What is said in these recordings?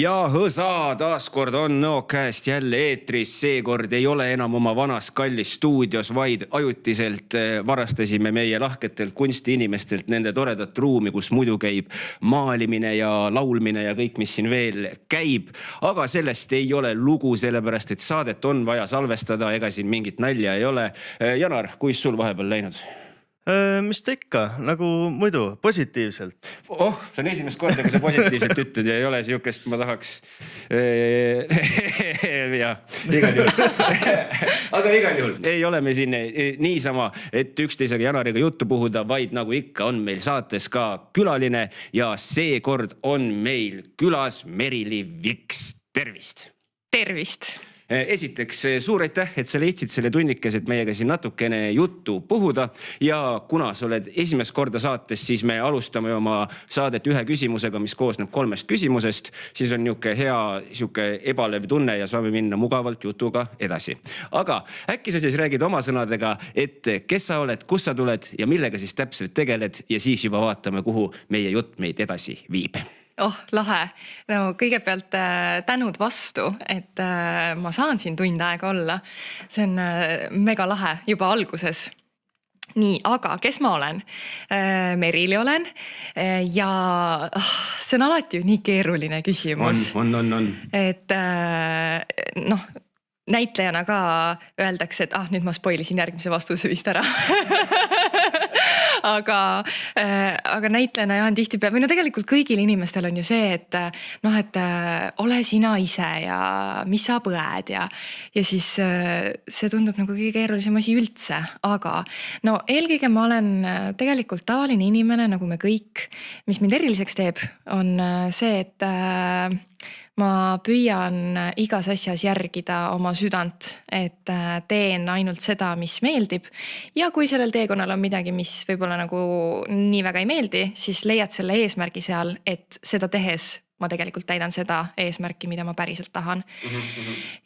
Ja hõsa, taaskord on Nõokäest jälle eetris. Seekord ei ole enam oma vanas kallis stuudios, vaid ajutiselt varastasime meie lahketelt kunstiinimestelt nende toredat ruumi, kus muidu käib maalimine ja laulmine ja kõik, mis siin veel käib. Aga sellest ei ole lugu, sellepärast et saadet on vaja salvestada, ega siin mingit nalja ei ole. Janar, kuis sul vahepeal läinud? Mis ta ikka, nagu muidu, positiivselt. See on esimest korda, kui sa positiivselt ütled ja ei ole siukest, ma tahaks... jah, igal juhul. Aga igal juhul ei ole me siin niisama, et üksteisega Janariga juttu puhuda, vaid nagu ikka on meil saates ka külaline ja seekord on meil külas Merili Viks. Tervist! Tervist! Esiteks suur aitäh, et sa leidsid selle tunnikesed meiega siin natukene juttu puhuda ja kuna sa oled esimest korda saates, siis me alustame oma saadet ühe küsimusega, mis koosneb 3 küsimusest. Siis on hea ebalev tunne ja saame minna mugavalt jutuga edasi. Aga äkki sa siis räägid oma sõnadega, et kes sa oled, kus sa tuled ja millega siis täpselt tegeled ja siis juba vaatame, kuhu meie jutt meid edasi viib. Lahe. No kõigepealt tänud vastu, et ma saan siin tund aega olla. See on mega lahe juba alguses. Nii, aga kes ma olen? Merili olen ja see on alati ju nii keeruline küsimus. On. Et näitlejana ka öeldakse, et nüüd ma spoilisin järgmise vastuse vist ära. Aga näitlejana on tihtipeale, või tegelikult kõigil inimestel on ju see, et ole sina ise ja mis sa põed ja siis see tundub nagu kõige keerulisem asi üldse, aga eelkõige ma olen tegelikult tavaline inimene, nagu me kõik, mis mind eriliseks teeb, on see, et ma püüan igas asjas järgida oma südant, et teen ainult seda, mis meeldib. Ja kui sellel teekonnal on midagi, mis võib-olla nagu nii väga ei meeldi, siis leiad selle eesmärgi seal, et seda tehes ma tegelikult täidan seda eesmärki, mida ma päriselt tahan.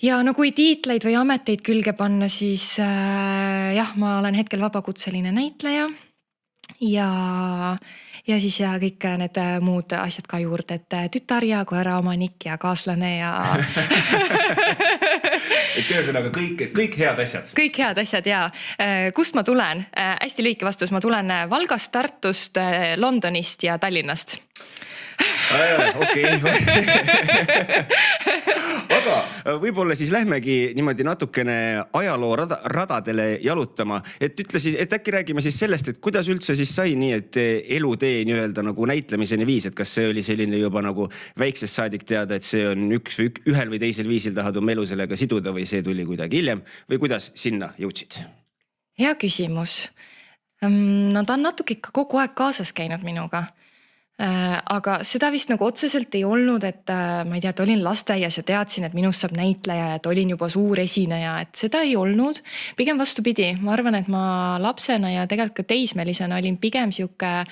Ja kui tiitleid või ameteid külge panna, siis ma olen hetkel vabakutseline näitleja ja siis kõik need muud asjad ka juurde, et tütar ja koera omanik ja kaaslane ja... Et ühesõnaga kõik head asjad. Kõik head asjad, jaa. Kust ma tulen? Hästi lühike vastus, ma tulen Valgast, Tartust, Londonist ja Tallinnast. Okei. Aga võib-olla siis lähmegi niimoodi natukene ajaloo radadele jalutama, et äkki räägime siis sellest, et kuidas üldse siis sai nii, et elutee nii-öelda nagu näitlemiseni viis, et kas see oli selline juba nagu väiksest saadik teada, et see on ühel või teisel viisil tahad oma elu sellega siduda või see tuli kuidagi hiljem või kuidas sinna jõudsid? Hea küsimus. Ta on natuke ikka kogu aeg kaasas käinud minuga. Aga seda vist nagu otseselt ei olnud, et ma ei tea, et olin lasteaias ja teadsin, et minust saab näitleja, et olin juba suur esineja, et seda ei olnud. Pigem vastupidi, ma arvan, et ma lapsena ja tegelikult ka teismelisena olin pigem siuke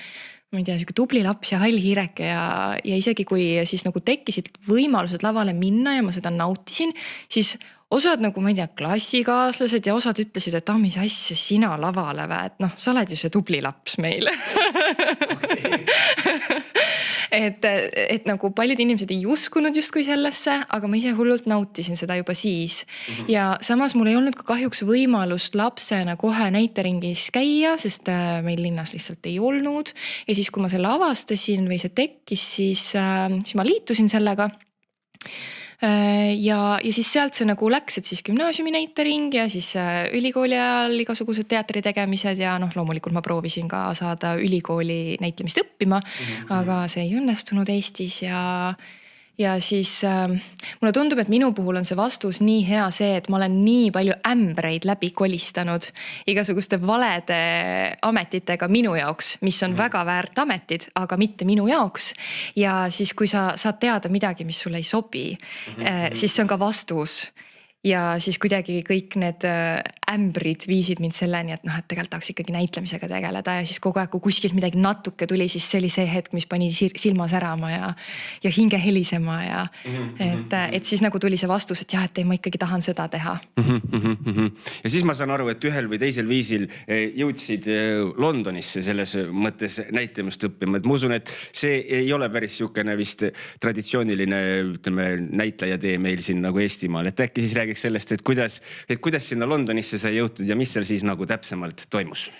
tubli laps ja hall hiireke ja isegi kui siis nagu tekkisid võimalused lavale minna ja ma seda nautisin, siis osad nagu, ma ei tea, klassikaaslased ja osad ütlesid, et mis asja sina lavale vä, et sa oled ju see tubli laps meil. Et nagu paljud inimesed ei uskunud justkui sellesse, aga ma ise hullult nautisin seda juba siis. Ja samas mul ei olnud ka kahjuks võimalust lapsena kohe näiteringis käia, sest meil linnas lihtsalt ei olnud. Ja siis, kui ma selle avastasin või see tekkis, siis ma liitusin sellega. Ja siis sealt see nagu läks, et siis gümnaasiumi näitering ja siis ülikooli ajal igasugused teatri tegemised ja loomulikult ma proovisin ka saada ülikooli näitlemist õppima, aga see ei õnnestunud Eestis ja siis mulle tundub, et minu puhul on see vastus nii hea see, et ma olen nii palju ämbreid läbi kolistanud igasuguste valede ametitega minu jaoks, mis on väga väärt ametid, aga mitte minu jaoks. Ja siis, kui sa saad teada midagi, mis sulle ei sobi, siis see on ka vastus. ja siis kuidagi kõik need ämbrid viisid mind selleni, et noh, et tegelikult tahaks ikkagi näitlemisega tegeleda ja siis kogu aeg, kui kuskilt midagi natuke tuli, siis see oli see hetk, mis pani silma särama ja hinge helisema ja et siis nagu tuli see vastus, et jah, et ei, ma ikkagi tahan seda teha. Ja siis ma saan aru, et ühel või teisel viisil jõudsid Londonisse selles mõttes näitlemist õppima, et ma usun, et see ei ole päris niisugune vist traditsiooniline, ütleme, näitleja tee meil siin nagu Eestimaal, et äkki siis räägiks sellest, et kuidas sinna Londonisse sai jõutud ja mis seal siis nagu täpsemalt toimus?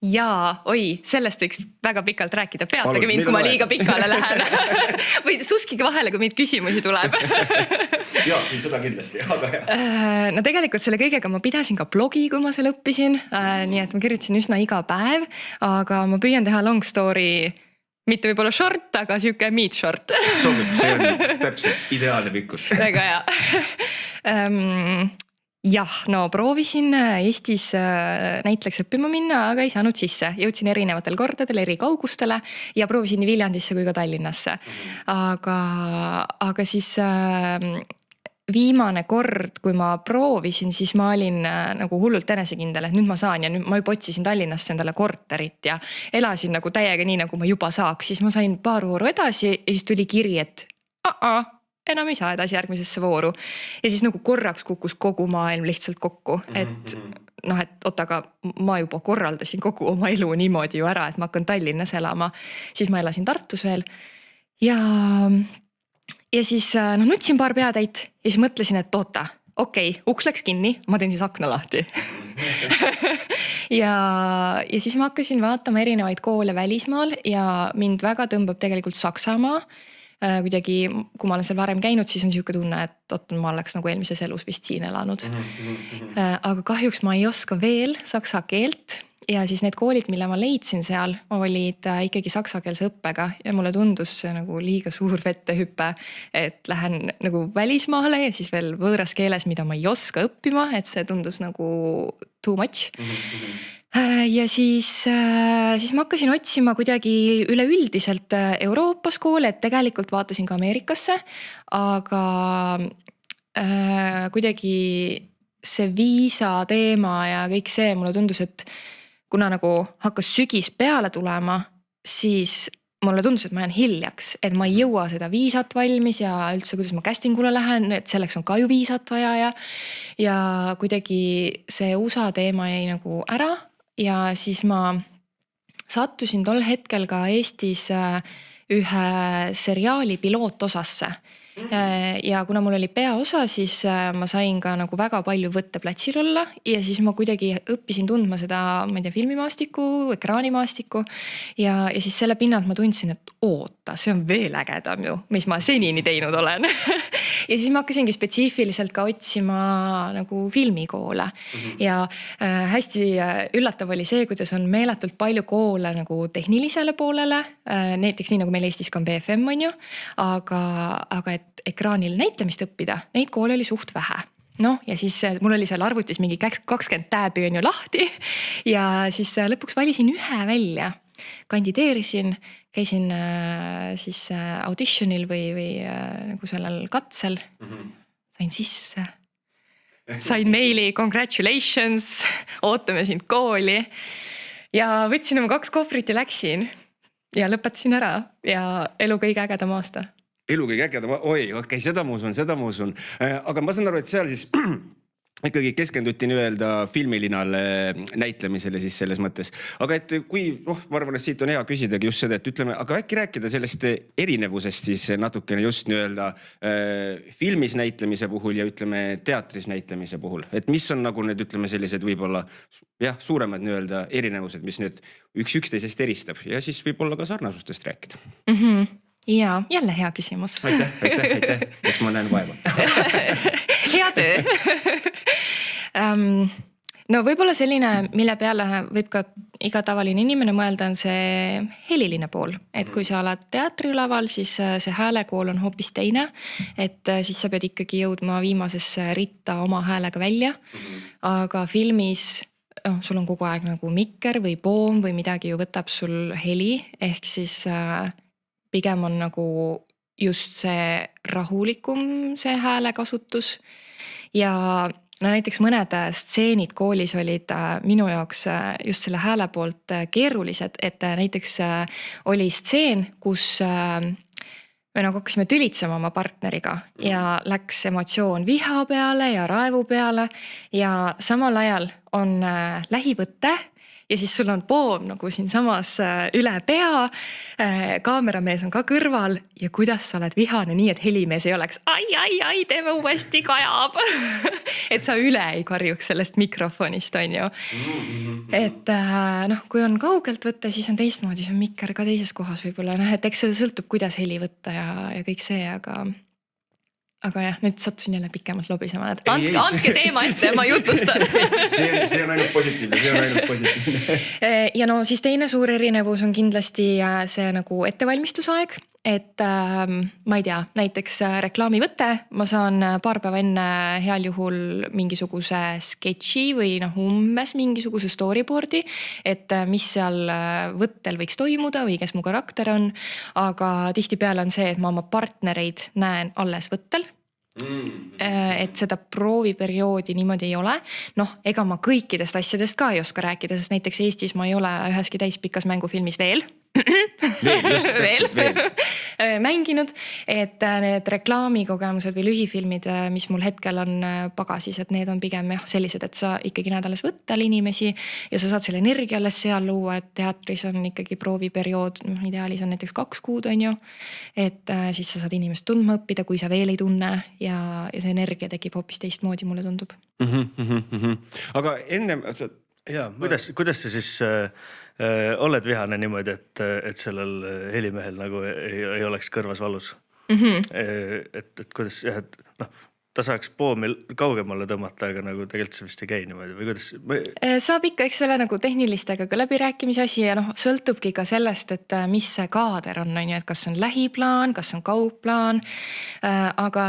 Jaa, oi, sellest võiks väga pikalt rääkida, peatage Palun, mind, kui ma liiga pikale lähen. Või suskige vahele, kui meid küsimusi tuleb. Jaa, seda kindlasti. No tegelikult selle kõigega ma pidasin ka blogi, kui ma seal õppisin, nii et ma kirjutasin üsna iga päev, aga ma püüan teha long story, mitte võib-olla short, aga siuke mid short. Sobib, see on täpselt ideaalne pikkus. Väga hea. Jah, no proovisin Eestis näitleks õppima minna, aga ei saanud sisse. Jõudsin erinevatel kordadel, eri kaugustele ja proovisin nii Viljandisse kui ka Tallinnasse. Aga siis viimane kord, kui ma proovisin, siis ma olin nagu hullult enesekindel, et nüüd ma saan ja nüüd ma juba otsisin Tallinnasse endale korterit ja elasin nagu täiega nii, nagu ma juba saaks. Siis ma sain paar vooru edasi ja siis tuli kiri, et enam ei saa edasi järgmisesse vooru. Ja siis nagu korraks kukkus kogu maailm lihtsalt kokku, et noh, et aga ma juba korraldasin kogu oma elu niimoodi ju ära, et ma hakkan Tallinnas elama. Siis ma elasin Tartus veel ja siis nutsin paar peatäit ja siis mõtlesin, et oota, okei, uks läks kinni, ma teen siis akna lahti. ja siis ma hakkasin vaatama erinevaid koole välismaal ja mind väga tõmbab tegelikult Saksamaa. Kuidagi, kui ma olen seal varem käinud, siis on siuke tunne, et ma oleks nagu eelmises elus vist siin elanud. Aga kahjuks ma ei oska veel saksa keelt ja siis need koolid, mille ma leidsin seal, olid ikkagi saksakeelse õppega ja mulle tundus see nagu liiga suur vettehüpe, et lähen nagu välismaale ja siis veel võõras keeles, mida ma ei oska õppima, et see tundus nagu too much. Ja siis ma hakkasin otsima kuidagi üleüldiselt Euroopas koole, et tegelikult vaatasin ka Ameerikasse, aga kuidagi see viisa teema ja kõik see, mulle tundus, et kuna nagu hakkas sügis peale tulema, siis mulle tundus, et ma jään hiljaks, et ma ei jõua seda viisat valmis ja üldse, kuidas ma castingule lähen, et selleks on ka ju viisat vaja ja kuidagi see USA teema jäi nagu ära. Ja siis ma sattusin tol hetkel ka Eestis ühe seriaali pilootosasse. Ja kuna mul oli peaosa, siis ma sain ka nagu väga palju võtteplatsil olla ja siis ma kuidagi õppisin tundma seda, ma ei tea, filmimaastikku, ekraanimaastikku ja siis selle pinnalt ma tundsin, et oota, see on veel ägedam ju, mis ma senini teinud olen. Ja siis ma hakkasingi spetsiifiliselt ka otsima nagu filmikoole ja hästi üllatav oli see, kuidas on meeletult palju koole nagu tehnilisele poolele, näiteks nii nagu meil Eestis ka on BFM on ju, aga et ekraanil näitlemist õppida, neid koole oli suht vähe. Noh, ja siis mul oli seal arvutis mingi 20 tääbi on ju lahti ja siis lõpuks valisin ühe välja, kandideerisin, käisin siis auditionil või nagu sellel katsel, sain sisse, sain meili, congratulations, ootame sind kooli ja võtsin oma 2 kohvrit ja läksin ja lõpetasin ära ja elu kõige ägedam aasta. Elu kõige ägedam, okei, seda ma usun. Aga ma saan aru, et seal siis ikkagi keskenduti nii-öelda filmilinal näitlemisele siis selles mõttes. Aga et kui, ma arvan, et siit on hea küsidagi just seda, et ütleme, aga äkki rääkida sellest erinevusest siis natukene just nii-öelda filmis näitlemise puhul ja ütleme teatris näitlemise puhul. Et mis on nagu need, ütleme sellised võib-olla suuremad nii-öelda erinevused, mis nüüd üksteisest eristab ja siis võib-olla ka sarnasustest rääkida. Ja jälle hea küsimus. Aitäh. Eks ma näen vaeva. Hea töö. No võib-olla selline, mille peale võib ka iga tavaline inimene mõelda, on see heliline pool. Et kui sa oled teatrilaval, siis see häälekool on hoopis teine. Et siis sa pead ikkagi jõudma viimasesse ritta oma häälega välja. Aga filmis sul on kogu aeg nagu mikker või poom või midagi ju võtab sul heli. Ehk siis pigem on nagu just see rahulikum see häälekasutus ja no näiteks mõned stseenid koolis olid minu jaoks just selle hääle poolt keerulised, et näiteks oli stseen, kus me nagu hakkasime tülitsema oma partneriga ja läks emotsioon viha peale ja raevu peale ja samal ajal on lähivõte ja siis sul on poom nagu siinsamas üle pea, kaameramees on ka kõrval ja kuidas sa oled vihane nii, et helimees ei oleks ai, teeme uuesti, kajab. Et sa üle ei karjuks sellest mikrofonist, on ju. Et noh, kui on kaugelt võtta, siis on teistmoodi, see on mikker ka teises kohas võib-olla, et eks see sõltub, kuidas heli võtta ja kõik see, aga jah, nüüd sattusin jälle pikemalt lobisema, et andke teema ette, ma jutustan. see on ainult positiivne, Ja no siis teine suur erinevus on kindlasti see nagu ettevalmistusaeg, et ma ei tea, näiteks reklaamivõte, ma saan paar päeva enne heal juhul mingisuguse sketši või umbes mingisuguse storyboardi, et mis seal võttel võiks toimuda või kes mu karakter on, aga tihtipeale on see, et ma oma partnereid näen alles võttel. Et seda prooviperioodi niimoodi ei ole. Noh, ega ma kõikidest asjadest ka ei oska rääkida, sest näiteks Eestis ma ei ole üheski täispikas mängufilmis veel mänginud, et need reklaamikogemused või lühifilmid, mis mul hetkel on pagasis, et need on pigem sellised, et sa ikkagi näed alles võttal inimesi ja sa saad selle energia alles seal luua, et teatris on ikkagi prooviperiood, ideaalis on näiteks 2 kuud, on ju, et siis sa saad inimest tundma õppida, kui sa veel ei tunne ja see energia tekib hoopis teistmoodi, mulle tundub. Aga ennem... Ja, kuidas sa siis oled vihane niimoodi, et sellel helimehel nagu ei oleks kõrvas valus? Et kuidas, et ta saaks poomi kaugemale tõmmata, aga nagu tegelikult see vist ei käi niimoodi või kuidas? Saab ikka, eks selle nagu tehnilistega ka läbirääkimise asi ja sõltubki ka sellest, et mis see kaader on, et kas on lähiplaan, kas on kaugplaan, aga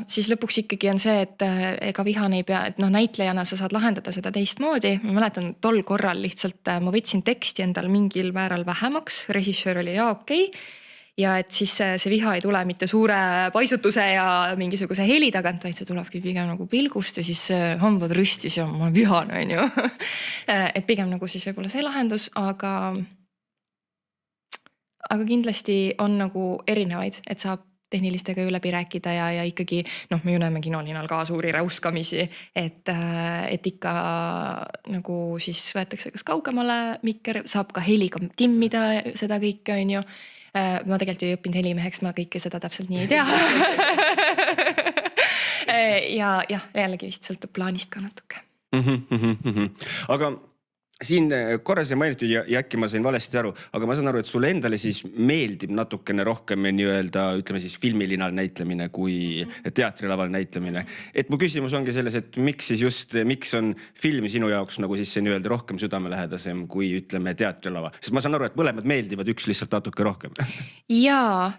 siis lõpuks ikkagi on see, et ega vihane ei pea, et näitlejana sa saad lahendada seda teistmoodi. Ma mäletan tol korral lihtsalt ma võtsin teksti endal mingil määral vähemaks, režissöör oli okei. Ja et siis see viha ei tule mitte suure paisutuse ja mingisuguse heli tagant, vaid see tulebki pigem nagu pilgust ja siis hambad rüstis ja ma olen vihane, on ju. Et pigem nagu siis võib-olla see lahendus, aga kindlasti on nagu erinevaid, et saab tehnilistega ju läbi rääkida ja ikkagi, me ju näeme kinolinal ka suuri räuskamisi, et ikka nagu siis võetakse kas kaugemale mikker, saab ka heliga timmida seda kõike, on ju. Ma tegelikult ei õppinud helimeheks, ma kõike seda täpselt nii ei tea. Ja jällegi vist sõltub plaanist ka natuke. Aga siin korra see mainitud ja äkki ma sain valesti aru, aga ma saan aru, et sulle endale siis meeldib natukene rohkem nii-öelda, ütleme siis filmilinal näitlemine kui teatrilaval näitlemine. Et mu küsimus ongi selles, et miks on film sinu jaoks nagu siis see nii-öelda rohkem südamelähedasem kui ütleme teatrilava? Sest ma saan aru, et mõlemad meeldivad, üks lihtsalt natuke rohkem. Jaa,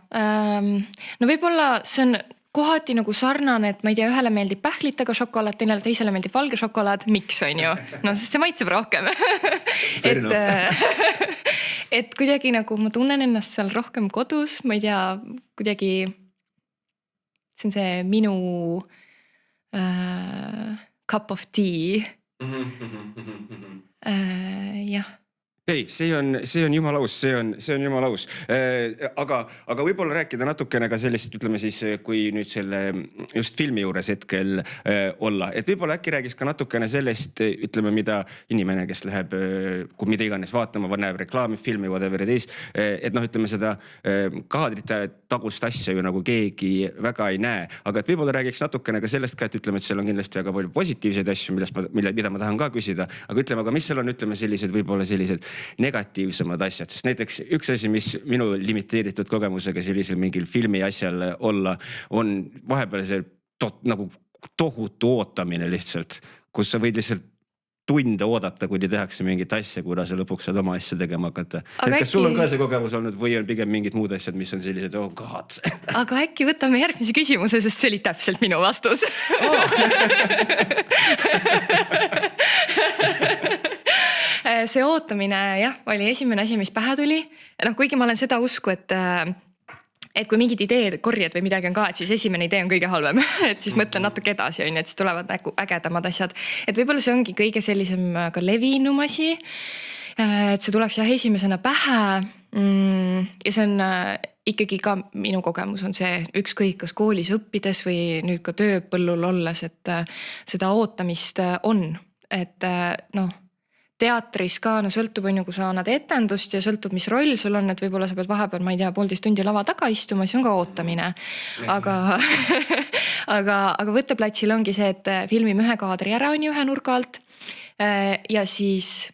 võib-olla see on kohati nagu sarnane, et ma ei tea, ühele meeldib pähklitega šokolaad, teisele meeldib valge šokolaad, miks on ju? Sest see maitseb rohkem. Et kuidagi nagu ma tunnen ennast seal rohkem kodus, ma ei tea, kuidagi see on see minu cup of tea. Jah. Ei, see on jumala aus, see on jumala aus. Aga võib-olla rääkida natukene ka sellist, ütleme siis, kui nüüd selle just filmi juures hetkel olla. Et võib-olla äkki räägiks ka natukene sellest, ütleme, mida inimene, kes läheb, kui mida iganes vaatama, või näeb reklaami, filmi, whatever it is, et ütleme seda kaadrite tagust asja ju nagu keegi väga ei näe. Aga et võib-olla räägiks natukene ka sellest ka, et ütleme, et seal on kindlasti väga palju positiivseid asju, mida ma tahan ka küsida. Aga ütleme, aga mis seal on, ütleme, võib-olla sellised negatiivsemad asjad, sest näiteks üks asi, mis minu limiteeritud kogemusega sellisel mingil filmi asjal olla, on vahepeal see nagu tohutu ootamine lihtsalt, kus sa võid lihtsalt tunde oodata, kuni tehakse mingit asja, kuna sa lõpuks saad oma asja tegema hakata. Et kas sul on ka see kogemus olnud või on pigem mingid muud asjad, mis on sellised, oh god. Aga äkki võtame järgmise küsimuse, sest see oli täpselt minu vastus. See ootamine, jah, oli esimene asi, mis pähe tuli. Kuigi ma olen seda usku, et kui mingid ideed korjad või midagi on ka, et siis esimene idee on kõige halvem, et siis mõtlen natuke edasi, on ju, et siis tulevad nagu ägedamad asjad. Et võib-olla see ongi kõige sellisem ka levinum asi, et see tuleks jah esimesena pähe. Ja see on ikkagi ka minu kogemus on see ükskõik kas koolis õppides või nüüd ka tööpõllul olles, et seda ootamist on, et noh, teatris ka, no sõltub on ju, kui sa annad etendust ja sõltub, mis roll sul on, et võib-olla sa pead vahepeal, ma ei tea, 1,5 tundi lava taga istuma, siis on ka ootamine. Aga võtteplatsil ongi see, et filmime ühe kaadri ära on ju ühe nurga alt ja siis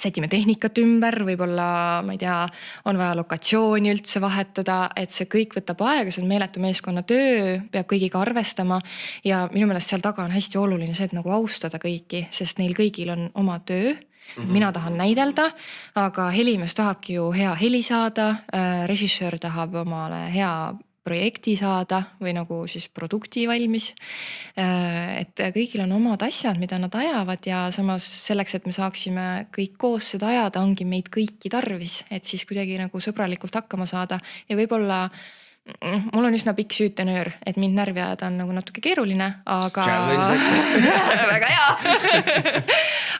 sätime tehnikat ümber, võib-olla, ma ei tea, on vaja lokatsiooni üldse vahetada, et see kõik võtab aega, see on meeletu meeskonna töö, peab kõigiga arvestama ja minu meelest seal taga on hästi oluline see, et nagu austada kõiki, sest neil kõigil on oma töö. Mina tahan näidelda, aga helimees tahabki ju hea heli saada, režissöör tahab omale hea projekti saada või nagu siis produkti valmis. Et kõigil on omad asjad, mida nad ajavad ja samas selleks, et me saaksime kõik koos seda ajada, ongi meid kõiki tarvis, et siis kuidagi nagu sõbralikult hakkama saada ja võib-olla mul on üsna pikk süütenöör, et mind närvi ajada on nagu natuke keeruline, aga väga hea.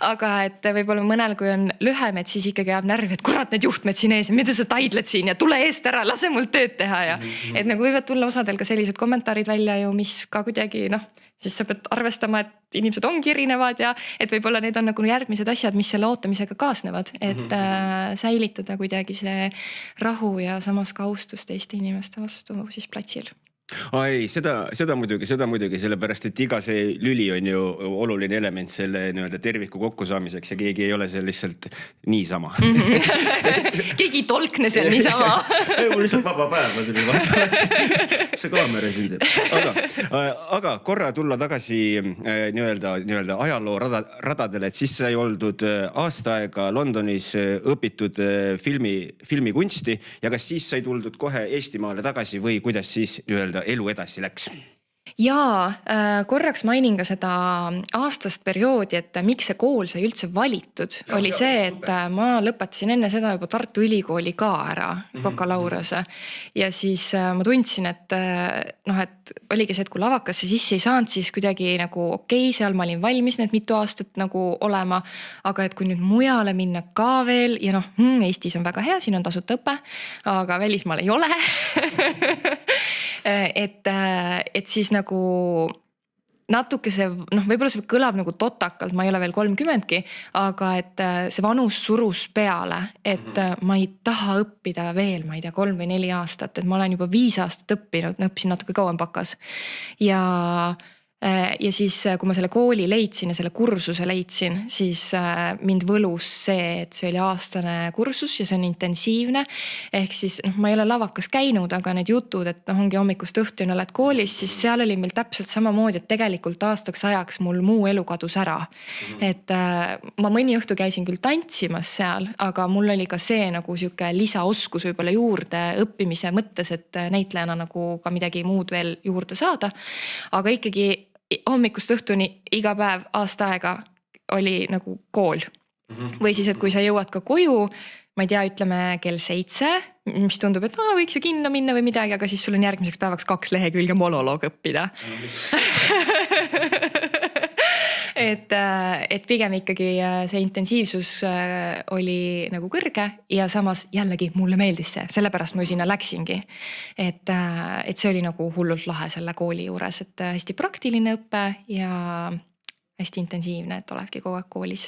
Aga et võib-olla mõnel, kui on lühem, et siis ikkagi jääb närvi, et kurat need juhtmed siin ees, mida sa taidled siin ja tule eest ära, lase mul tööd teha ja et nagu võivad tulla osadel ka sellised kommentaarid välja ju, mis ka kuidagi noh, siis sa pead arvestama, et inimesed ongi erinevad ja et võib-olla need on nagu järgmised asjad, mis selle ootamisega kaasnevad, et säilitada kuidagi see rahu ja samas ka austus teiste inimeste vastu siis platsil. Ai, seda muidugi, sellepärast, et iga see lüli on ju oluline element selle nii-öelda terviku kokkusaamiseks ja keegi ei ole seal lihtsalt niisama. Keegi ei tolkne seal niisama. Mul lihtsalt vaba päev, ma tulin vaatama. See kaamera siin teeb. Aga korra tulla tagasi nii-öelda ajaloo radadele, et siis sai oldud aasta aega Londonis õpitud filmikunsti ja kas siis sai tuldud kohe Eestimaale tagasi või kuidas siis nii-öelda elu edasi läks? Jaa, korraks mainin ka seda aastast perioodi, et miks see kool sai üldse valitud, oli see, et ma lõpetasin enne seda juba Tartu Ülikooli ka ära, bakalaureuse. Ja siis ma tundsin, et oligi see, et kui lavakasse sisse ei saanud, siis kuidagi nagu okei, seal ma olin valmis need mitu aastat nagu olema, aga et kui nüüd mujale minna ka veel ja noh, Eestis on väga hea, siin on tasuta õpe, aga välismaal ei ole. et siis nagu natuke see, võib-olla see kõlab nagu totakalt, ma ei ole veel 30-ki, aga et see vanus surus peale, et ma ei taha õppida veel, ma ei tea, 3 või 4 aastat, et ma olen juba 5 aastat õppinud, õppisin natuke kauem bakas. Ja siis, kui ma selle kooli leidsin ja selle kursuse leidsin, siis mind võlus see, et see oli aastane kursus ja see on intensiivne. Ehk siis ma ei ole lavakas käinud, aga need jutud, et ongi hommikust õhtuni oled koolis, siis seal oli meil täpselt samamoodi, et tegelikult aastaks ajaks mul muu elu kadus ära. Et ma mõni õhtu käisin küll tantsimas seal, aga mul oli ka see nagu siuke lisaoskus võib-olla juurde õppimise mõttes, et näitlejana nagu ka midagi muud veel juurde saada. Aga ikkagi hommikust õhtuni iga päev aasta aega oli nagu kool. Või siis, et kui sa jõuad ka koju, ma ei tea, ütleme kell 7, mis tundub, et võiks ju kinno minna või midagi, aga siis sul on järgmiseks päevaks 2 lehekülge monoloog õppida. Et pigem ikkagi see intensiivsus oli nagu kõrge ja samas jällegi mulle meeldis see, sellepärast ma ju sinna läksingi. Et see oli nagu hullult lahe selle kooli juures, et hästi praktiline õpe ja hästi intensiivne, et oledki kogu aeg koolis.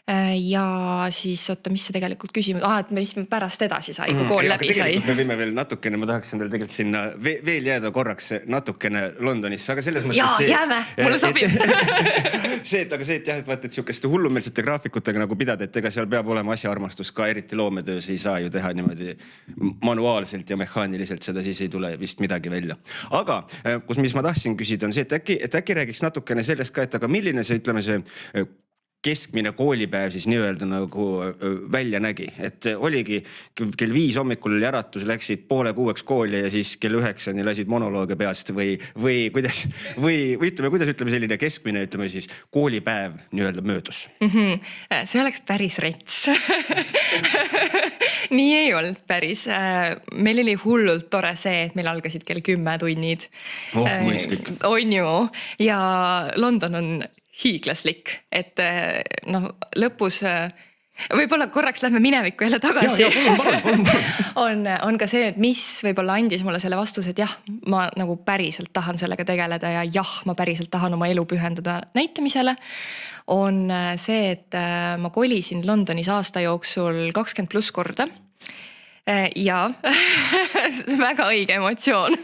Ja siis, mis see tegelikult küsimus, et mis pärast edasi sai, kui kool läbi sai. Me võime veel natukene, ma tahaksin veel tegelikult sinna veel jääda korraks natukene Londonisse, aga selles mõttes see... Jääme, mulle sobib. Aga see, et jah, et vaata, et siukeste hullumeelsete graafikutega nagu pidada, et ega seal peab olema asjaarmastus ka, eriti loometöös ei saa ju teha niimoodi manuaalselt ja mehaaniliselt, seda siis ei tule vist midagi välja. Aga mis ma tahtsin küsida on see, et äkki räägiks natukene sellest ka, et aga milline see, ütleme see keskmine koolipäev siis nii-öelda nagu välja nägi, et oligi kell 5 hommikul oli äratus, läksid 5:30 kooli ja siis kell 9 lasid monolooge peast või kuidas, või ütleme selline keskmine, ütleme siis koolipäev nii-öelda möödus. See oleks päris rets. Nii ei olnud päris. Meil oli hullult tore see, et meil algasid kell 10 tunnid. Mõistlik. On ju. Ja London on hiiglaslik, et noh, lõpus võib-olla korraks lähme minevikku jälle tagasi. On ka see, et mis võib-olla andis mulle selle vastuse, et jah, ma nagu päriselt tahan sellega tegeleda ja jah, ma päriselt tahan oma elu pühenduda näitamisele, on see, et ma kolisin Londonis aasta jooksul 20+ korda. Ja see on väga õige emotsioon.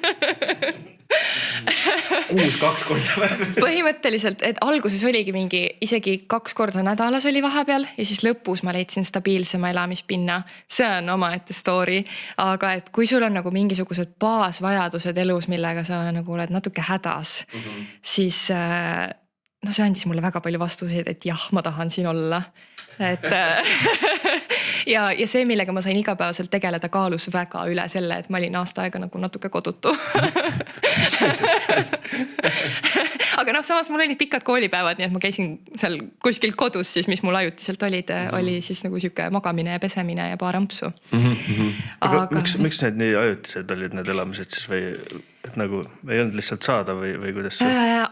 6-2 korda. Põhimõtteliselt, et alguses oligi mingi isegi 2 korda nädalas oli vahepeal ja siis lõpus ma leidsin stabiilsema elamispinna. See on omaette story, aga et kui sul on nagu mingisugused baasvajadused elus, millega sa nagu oled natuke hädas, siis no see andis mulle väga palju vastuseid, et jah, ma tahan siin olla. Et ja see, millega ma sain igapäevaselt tegeleda, kaalus väga üle selle, et ma olin aasta aega nagu natuke kodutu. Aga noh, samas mul olid pikad koolipäevad, nii et ma käisin seal kuskil kodus siis, mis mul ajutiselt olid, oli siis nagu siuke magamine ja pesemine ja paar ampsu. Aga miks need nii ajutised olid need elamised siis või et nagu ei olnud lihtsalt saada või kuidas?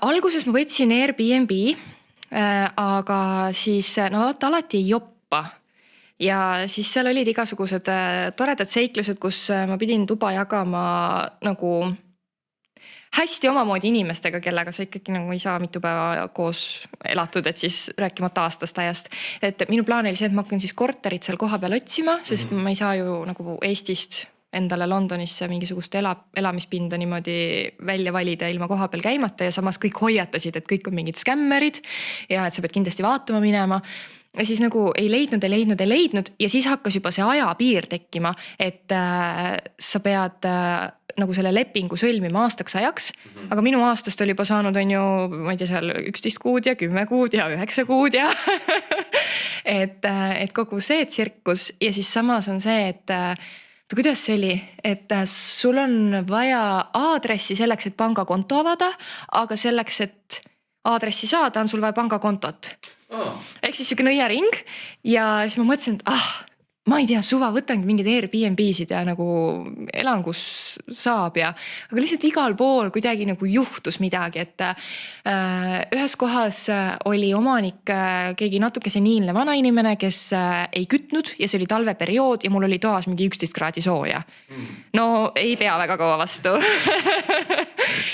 Alguses ma võtsin Airbnb, aga siis no vaata alati ei joppa. Ja siis seal olid igasugused toredad seiklused, kus ma pidin tuba jagama nagu hästi omamoodi inimestega, kellega sa ikkagi nagu ei saa mitu päeva koos elatud, et siis rääkimata aastast ajast. Et minu plaan oli see, et ma hakkan siis korterit seal koha peal otsima, sest ma ei saa ju nagu Eestist endale Londonisse mingisugust elamispinda niimoodi välja valida ilma koha peal käimata ja samas kõik hoiatasid, et kõik on mingid skämmerid ja et sa pead kindlasti vaatama minema. Ja siis nagu ei leidnud ja siis hakkas juba see ajapiir tekkima, et sa pead nagu selle lepingu sõlmima aastaks ajaks, aga minu aastast oli juba saanud on ju, ma ei tea, seal 11 kuud ja 10 kuud ja 9 kuud ja et kogu see tsirkus ja siis samas on see, et kuidas see oli, et sul on vaja aadressi selleks, et pangakonto avada, aga selleks, et aadressi saada, on sul vaja pangakontot. Ehk siis siuke nõiaring ja siis ma mõtlesin, et ma ei tea, suva võtangi mingid Airbnb-sid ja nagu elan, kus saab ja aga lihtsalt igal pool kuidagi nagu juhtus midagi, et ühes kohas oli omanik keegi natuke seniilne vanainimene, kes ei kütnud ja see oli talveperiood ja mul oli toas mingi 11 kraadi sooja. No ei pea väga kaua vastu.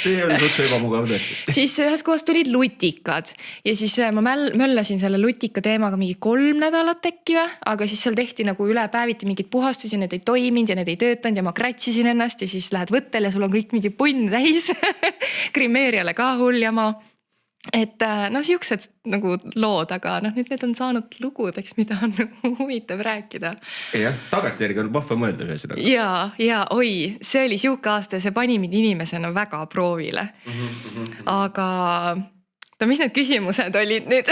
See oli sutsu ebamugav tõesti. Siis ühes kohas tulid lutikad ja siis ma möllasin selle lutika teemaga mingi 3 nädalat äkki, aga siis seal tehti nagu üle päeviti mingid puhastusi, need ei toiminud ja need ei töötanud ja ma kratsisin ennast ja siis lähed võttel ja sul on kõik mingi punn täis. Krimeeriale ka hull jama. Et no siuksed nagu lood, aga noh, nüüd need on saanud lugudeks, mida on nagu huvitav rääkida. Jah, tagantjärgi on vahva mõelda ühesõnaga. Ja oi, see oli siuke aasta ja see pani mind inimesena väga proovile. Aga mis need küsimused olid nüüd?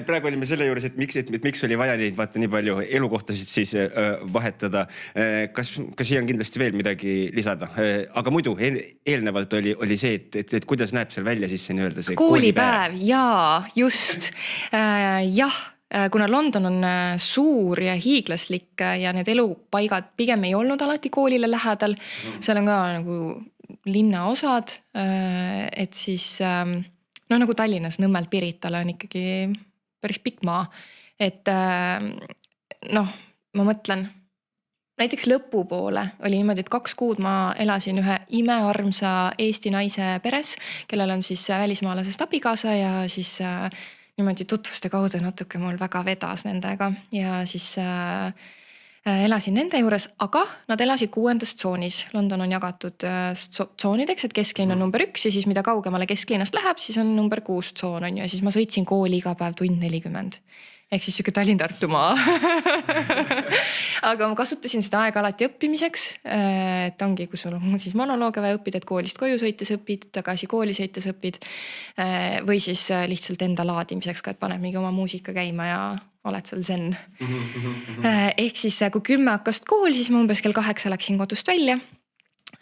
Praegu olime selle juures, et miks oli vaja neid vaata nii palju elukohtasid siis vahetada. Kas siia on kindlasti veel midagi lisada? Aga muidu eelnevalt oli see, et kuidas näeb seal välja siis see nii-öelda see koolipäev? Jaa, just. Jah, kuna London on suur ja hiiglaslik ja need elupaigad pigem ei olnud alati koolile lähedal, seal on ka nagu linnaosad, et siis no nagu Tallinnas Nõmmelt Piritale on ikkagi päris pikk maa, et noh, ma mõtlen, näiteks lõpupoole oli niimoodi, et 2 kuud ma elasin ühe imearmsa Eesti naise peres, kellel on siis välismaalasest abikaasa ja siis niimoodi tutvuste kaudu natuke mul väga vedas nendega ja siis elasin nende juures, aga nad elasid 6. tsoonis. London on jagatud tsoonideks, et kesklinn on number 1 ja siis mida kaugemale kesklinnast läheb, siis on number 6 tsoon on ju. Ja siis ma sõitsin kooli iga päev tund 40. Ehk siis siuke Tallinn-Tartumaa. Aga ma kasutasin seda aega alati õppimiseks. Et ongi, kui sul on siis monolooge vaja õppida, et koolist koju sõites õpid, tagasi kooli sõites õpid. Või siis lihtsalt enda laadimiseks ka, et paneb mingi oma muusika käima ja oled seal zen. Ehk siis kui 10 hakkas kool, siis ma umbes kell 8 läksin kodust välja.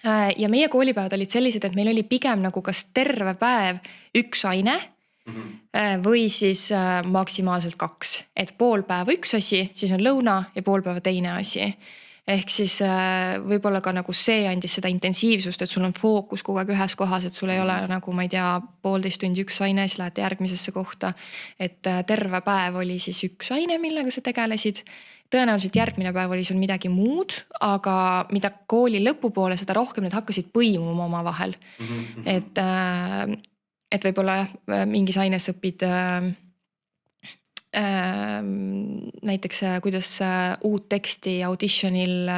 Ja meie koolipäevad olid sellised, et meil oli pigem nagu kas terve päev üks aine või siis maksimaalselt 2. Et pool päeva üks asi, siis on lõuna ja pool päeva teine asi. Ehk siis võib-olla ka nagu see andis seda intensiivsust, et sul on fookus kogu aeg ühes kohas, et sul ei ole nagu, ma ei tea, 1,5 tundi üks aine, siis lähed järgmisesse kohta. Et terve päev oli siis üks aine, millega sa tegelesid. Tõenäoliselt järgmine päev oli sul midagi muud, aga mida kooli lõpupoole, seda rohkem need hakkasid põimuma oma vahel. Et võib-olla mingis aines õpid näiteks kuidas uut teksti auditionil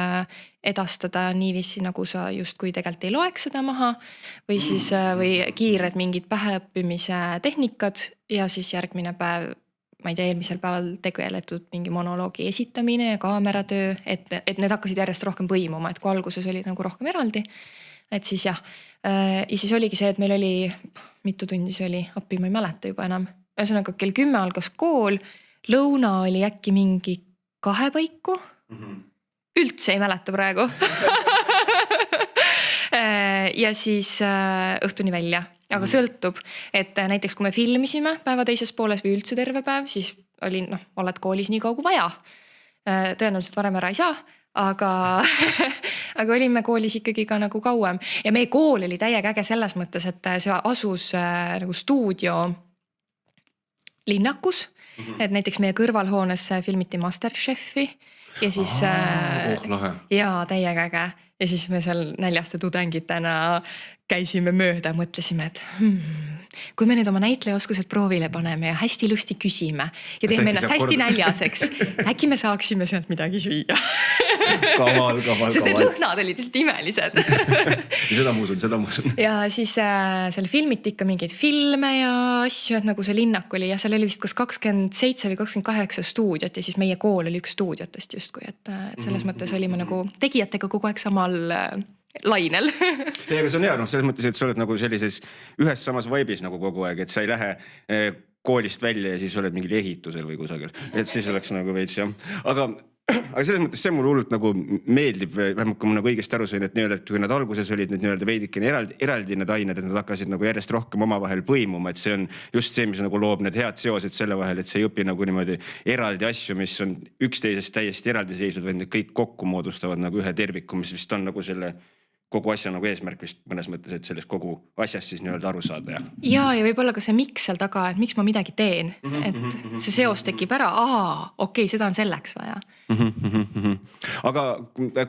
edastada niiviisi, nagu sa justkui tegelikult ei loeks seda maha või siis või kiired mingid päheõppimise tehnikad ja siis järgmine päev, ma ei tea, eelmisel päeval tegeletud mingi monoloogi esitamine ja kaameratöö, et need hakkasid järjest rohkem põimuma, et kui alguses olid nagu rohkem eraldi, et siis jah. Ja siis oligi see, et meil oli, mitu tundi see oli, appi ma ei mäleta juba enam. Ühesõnaga kell 10 algas kool, lõuna oli äkki mingi 2 paiku. Üldse ei mäleta praegu. Ja siis õhtuni välja. Aga sõltub, et näiteks kui me filmisime päeva teises pooles või üldse terve päev, siis oli, oled koolis nii kaua kui vaja. Tõenäoliselt varem ära ei saa. Aga olime koolis ikkagi ka nagu kauem ja meie kool oli täiega äge selles mõttes, et see asus nagu stuudio linnakus, et näiteks meie kõrvalhoones filmiti Masterchefi ja siis ja täiega äge ja siis me seal näljaste tudengitena käisime mööda, mõtlesime, et kui me nüüd oma näitlejaoskused proovile paneme ja hästi lusti küsime ja teeme ennast hästi näljaseks, äkki me saaksime sealt midagi süüa. Kaval. Sest need lõhnad olid lihtsalt imelised. Seda ma usun. Ja siis seal filmiti ikka mingeid filme ja asju, et nagu see linnak oli ja seal oli vist kas 27 või 28 stuudiot ja siis meie kool oli üks stuudiotest justkui, et selles mõttes olime nagu tegijatega kogu aeg samal lainel. Ja aga see on hea, selles mõttes, et sa oled nagu sellises ühes samas vaibis nagu kogu aeg, et sa ei lähe koolist välja ja siis oled mingil ehitusel või kusagil. Et siis oleks nagu veits jah. Aga selles mõttes see mulle hullult nagu meeldib, vähemalt kui ma nagu õigesti aru sain, et nii-öelda, et kui nad alguses olid need nii-öelda veidikene eraldi need ained, et nad hakkasid nagu järjest rohkem omavahel põimuma, et see on just see, mis nagu loob need head seosed selle vahel, et see ei õpi nagu niimoodi eraldi asju, mis on üksteisest täiesti eraldiseisvad, vaid need kõik kokku moodustavad nagu ühe terviku, mis vist on nagu selle kogu asja nagu eesmärk vist mõnes mõttes, et sellest kogu asjast siis nii-öelda aru saada. Ja võib-olla ka see miks seal taga, et miks ma midagi teen, et see seos tekib ära, okei, seda on selleks vaja. Aga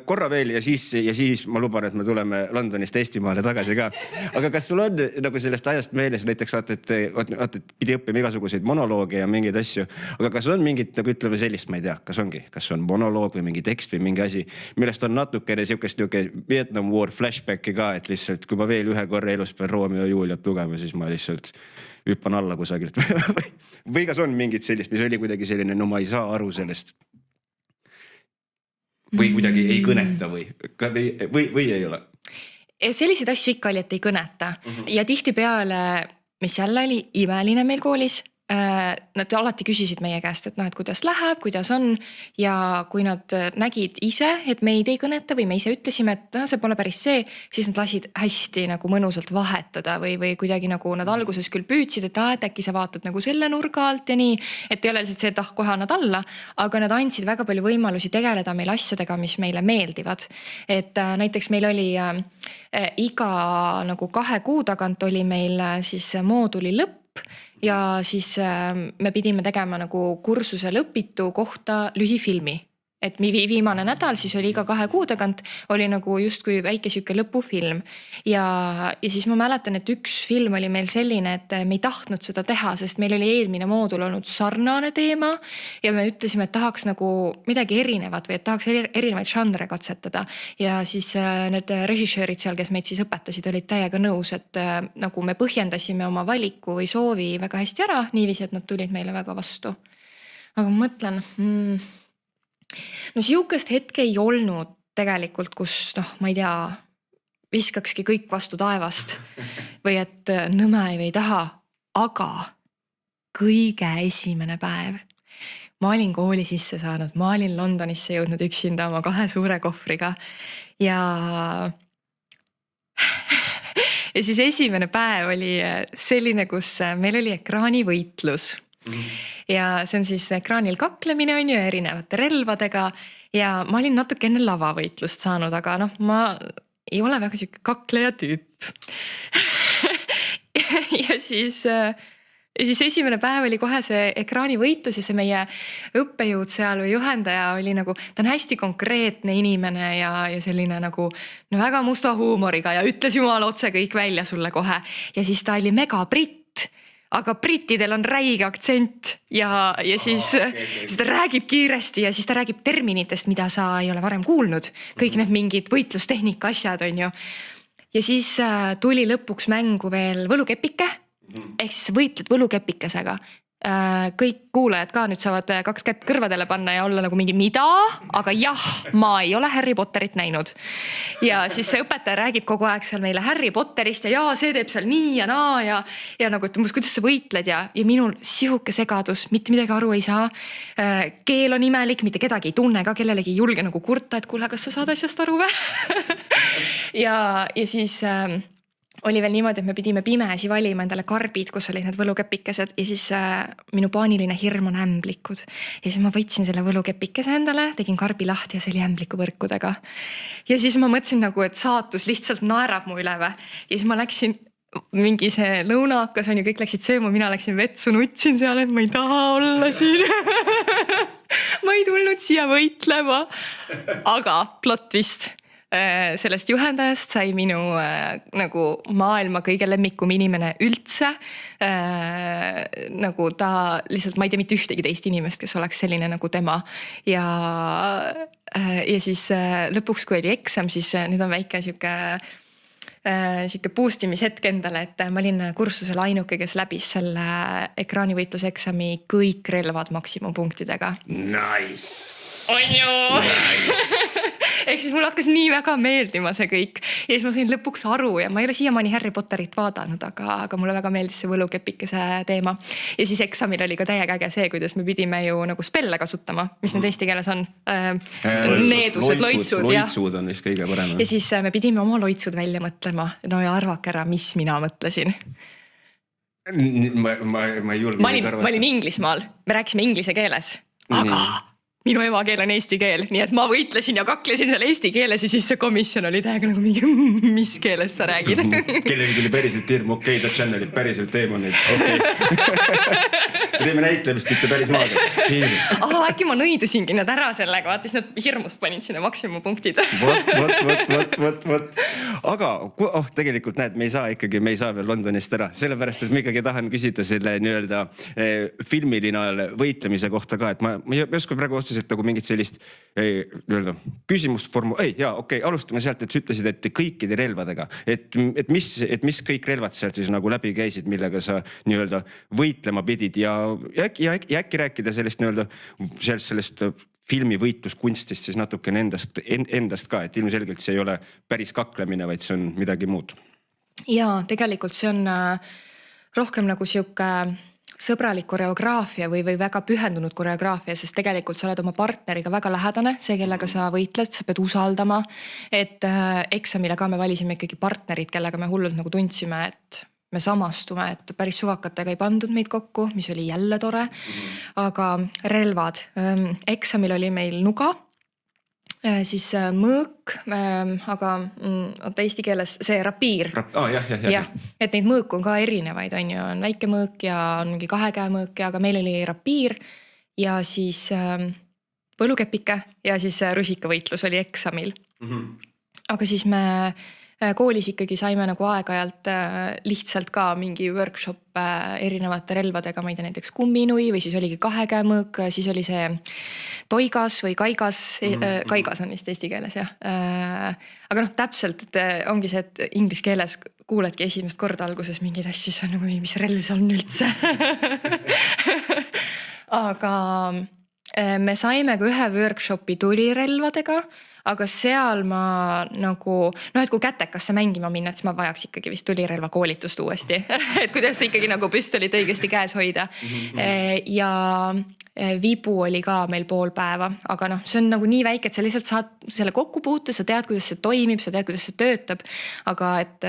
korra veel ja siis ma luban, et me tuleme Londonist Eestimaale tagasi ka. Aga kas sul on nagu sellest ajast meeles, näiteks vaata, et pidi õppima igasuguseid monolooge ja mingeid asju, aga kas on mingit, nagu ütleme sellist, ma ei tea, kas on monoloog või mingi tekst või mingi asi, millest on natukene siukest Vietnam War flashbacki ka, et lihtsalt kui ma veel ühe korra elus pean Romeo ja Juliat lugema, siis ma lihtsalt hüppan alla kusagilt. Või kas on mingit sellist, mis oli kuidagi selline, no ma ei saa aru sellest. Või kuidagi ei kõneta või ei ole? Selliseid asju ikka oli, et ei kõneta. Ja tihtipeale, mis jälle oli imeline meil koolis, nad alati küsisid meie käest, et kuidas läheb, kuidas on ja kui nad nägid ise, et meid ei kõneta või me ise ütlesime, et see pole päris see, siis nad lasid hästi nagu mõnusalt vahetada või kuidagi nagu nad alguses küll püüdsid, et äkki sa vaatad nagu selle nurga alt ja nii, et ei ole lihtsalt see, et kohe annad alla, aga nad andsid väga palju võimalusi tegeleda meil asjadega, mis meile meeldivad. Et näiteks meil oli iga nagu 2 kuu tagant oli meil siis mooduli lõpp ja siis me pidime tegema nagu kursuse lõpitu kohta lühifilmi. et viimane nädal siis oli iga 2 kuu tagant oli nagu justkui väike sihuke lõpufilm ja siis ma mäletan, et üks film oli meil selline, et me ei tahtnud seda teha, sest meil oli eelmine moodul olnud sarnane teema ja me ütlesime, et tahaks nagu midagi erinevat või et tahaks erinevaid žanre katsetada ja siis need režissöörid seal, kes meid siis õpetasid, olid täiega nõus, et nagu me põhjendasime oma valiku või soovi väga hästi ära, niiviisi, et nad tulid meile väga vastu. Aga ma mõtlen, no sihukest hetke ei olnud tegelikult, kus ma ei tea, viskakski kõik vastu taevast või et nõme ei taha, aga kõige esimene päev. Ma olin kooli sisse saanud, ma olin Londonisse jõudnud üksinda oma 2 suure kohvriga ja siis esimene päev oli selline, kus meil oli ekraanivõitlus. Ja see on siis ekraanil kaklemine on ju erinevate relvadega ja ma olin natuke enne lavavõitlust saanud, aga ma ei ole väga siuke kakleja tüüp. ja siis esimene päev oli kohe see ekraanivõitlus ja see meie õppejõud seal või juhendaja oli nagu, ta on hästi konkreetne inimene ja selline nagu väga musta huumoriga ja ütles jumala otse kõik välja sulle kohe ja siis ta oli mega britt. Aga brittidel on räige aktsent ja siis ta räägib kiiresti ja siis ta räägib terminitest, mida sa ei ole varem kuulnud. Kõik need mingid võitlustehnika asjad on ju. Ja siis tuli lõpuks mängu veel võlukepike, ehk siis võitled võlukepikesega. Kõik kuulajad ka nüüd saavad 2 kätt kõrvadele panna ja olla nagu mingi mida, aga jah, ma ei ole Harry Potterit näinud. Ja siis see õpetaja räägib kogu aeg seal meile Harry Potterist ja see teeb seal nii ja naa ja nagu, et kuidas sa võitled ja minul sihuke segadus, mitte midagi aru ei saa. Keel on imelik, mitte kedagi ei tunne ka, kellelegi ei julge nagu kurta, et kuule, kas sa saad asjast aru või? ja siis oli veel niimoodi, et me pidime pimesi valima endale karbid, kus olid need võlukepikesed ja siis minu paaniline hirm on ämblikud. Ja siis ma võtsin selle võlukepikese endale, tegin karbi lahti ja see oli ämblikuvõrkudega. Ja siis ma mõtlesin nagu, et saatus lihtsalt naerab mu üle või. Ja siis ma läksin, mingi see lõunaakas on ju, kõik läksid sööma, mina läksin vetsu, nutsin seal, et ma ei taha olla siin. Ma ei tulnud siia võitlema. Aga plot twist. Sellest juhendajast sai minu nagu maailma kõige lemmikum inimene üldse. Nagu ta lihtsalt, ma ei tea mitte ühtegi teist inimest, kes oleks selline nagu tema. Ja siis lõpuks, kui oli eksam, siis nüüd on väike siuke boostimishetk endale, et ma olin kursusel ainuke, kes läbis selle ekraanivõitluse eksami kõik relvad maksimumpunktidega. Nice! On ju! Nice! Ehk siis mul hakkas nii väga meeldima see kõik ja siis ma sain lõpuks aru ja ma ei ole siiamaani Harry Potterit vaadanud, aga mulle väga meeldis see võlukepikese teema. Ja siis eksamil oli ka täiega äge see, kuidas me pidime ju nagu spelle kasutama, mis need eesti keeles on. Needused, loitsud. Loitsud on vist kõige parem. Ja siis me pidime oma loitsud välja mõtlema. No ja arvake ära, mis mina mõtlesin. Ma ei julge. Ma olin Inglismaal, me rääkisime inglise keeles, aga minu emakeel on eesti keel, nii et ma võitlesin ja kaklesin seal eesti keeles ja siis see komisjon oli täiega nagu mingi, mis keeles sa räägid. Kellegi tuli päriselt hirm, okei, ta channelib päriselt teemonid, okei. Me teeme näitlemist, mitte päris maagiat. Äkki ma nõidusingi nad ära sellega, vaata siis nad hirmust panid sinna maksimumpunktid. Vot. Aga tegelikult näed, me ei saa veel Londonist ära, sellepärast, et ma ikkagi tahan küsida selle nii-öelda filmilinal võitlemise kohta ka, et ma ei oska praegu otseselt nagu mingit sellist küsimust alustame sealt, et sa ütlesid, et kõikide relvadega, et mis kõik relvad sealt siis nagu läbi käisid, millega sa nii-öelda võitlema pidid ja äkki rääkida sellest nii-öelda sellest filmivõitluskunstist siis natukene endast ka, et ilmselgelt see ei ole päris kaklemine, vaid see on midagi muud. Ja tegelikult see on rohkem nagu siuke sõbralik koreograafia või väga pühendunud koreograafia, sest tegelikult sa oled oma partneriga väga lähedane, see, kellega sa võitled, sa pead usaldama, et eksamile ka me valisime ikkagi partnerid, kellega me hullult nagu tundsime, et me samastume, et päris suvakatega ei pandud meid kokku, mis oli jälle tore, aga relvad, eksamil oli meil nuga, siis mõõk, aga eesti keeles see rapiir. Jah. Et neid mõõku on ka erinevaid, on ju, on väike mõõk ja on mingi 2 käe mõõk, aga meil oli rapiir ja siis põlukepike ja siis rusikavõitlus oli eksamil. Aga siis me koolis ikkagi saime nagu aeg-ajalt lihtsalt ka mingi workshop erinevate relvadega, ma ei tea, näiteks kumminui või siis oligi kahekäemõõk, siis oli see toigas või kaigas, kaigas on vist eesti keeles jah. Aga noh, täpselt, et ongi see, et inglise keeles kuuledki esimest korda alguses mingeid asju, siis on nagu, mis relv see on üldse. Aga me saime ka ühe workshopi tulirelvadega, aga seal ma nagu, noh, et kui kätekasse mängima minna, et siis ma vajaks ikkagi vist tulirelva koolitust uuesti, et kuidas ikkagi nagu püstolit õigesti käes hoida. Ja vibu oli ka meil pool päeva, aga noh, see on nagu nii väike, et sa lihtsalt saad selle kokku puuta, sa tead, kuidas see toimib, sa tead, kuidas see töötab, aga et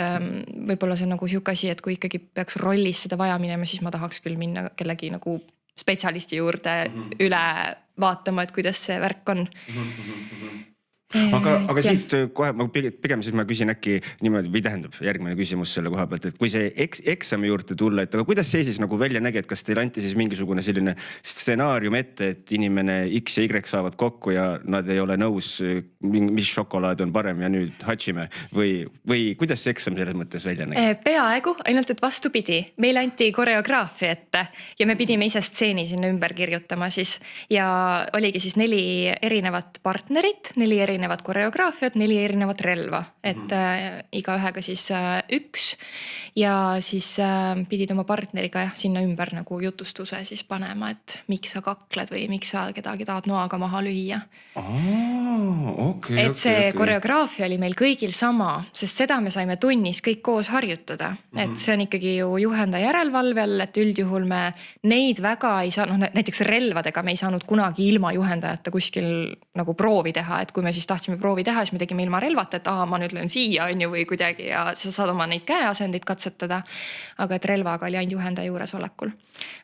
võib-olla see on nagu siuke asi, et kui ikkagi peaks rollis seda vaja minema, siis ma tahaks küll minna kellegi nagu spetsialisti juurde üle vaatama, et kuidas see värk on. Aga siit kohe ma pigem siis ma küsin äkki niimoodi või tähendab järgmine küsimus selle koha pealt, et kui see eksami juurde tulla, et aga kuidas see siis nagu välja nägi, et kas teil anti siis mingisugune selline stsenaarium ette, et inimene X ja Y saavad kokku ja nad ei ole nõus, mis šokolaad on parem ja nüüd hatšime või kuidas see eksam selles mõttes välja nägi? Peaaegu, ainult et vastupidi. Meile anti koreograafia ette ja me pidime ise stseeni sinna ümber kirjutama siis ja oligi siis 4 erinevat partnerit, 4 erinevat koreograafiat, 4 erinevat relva, et igaühega siis 1 ja siis pidid oma partneriga sinna ümber nagu jutustuse siis panema, et miks sa kakled või miks sa kedagi tahad noaga maha lüüa. Et see koreograafia oli meil kõigil sama, sest seda me saime tunnis kõik koos harjutada, et see on ikkagi ju juhendaja järelevalvel, et üldjuhul me neid väga ei saa, noh näiteks relvadega me ei saanud kunagi ilma juhendajata kuskil nagu proovi teha, et kui me siis tahtsime proovi teha, siis me tegime ilma relvata, et ma nüüd löön siia on ju või kuidagi ja sa saad oma neid käeasendeid katsetada. Aga et relvaga oli ainult juhendaja juures olekul.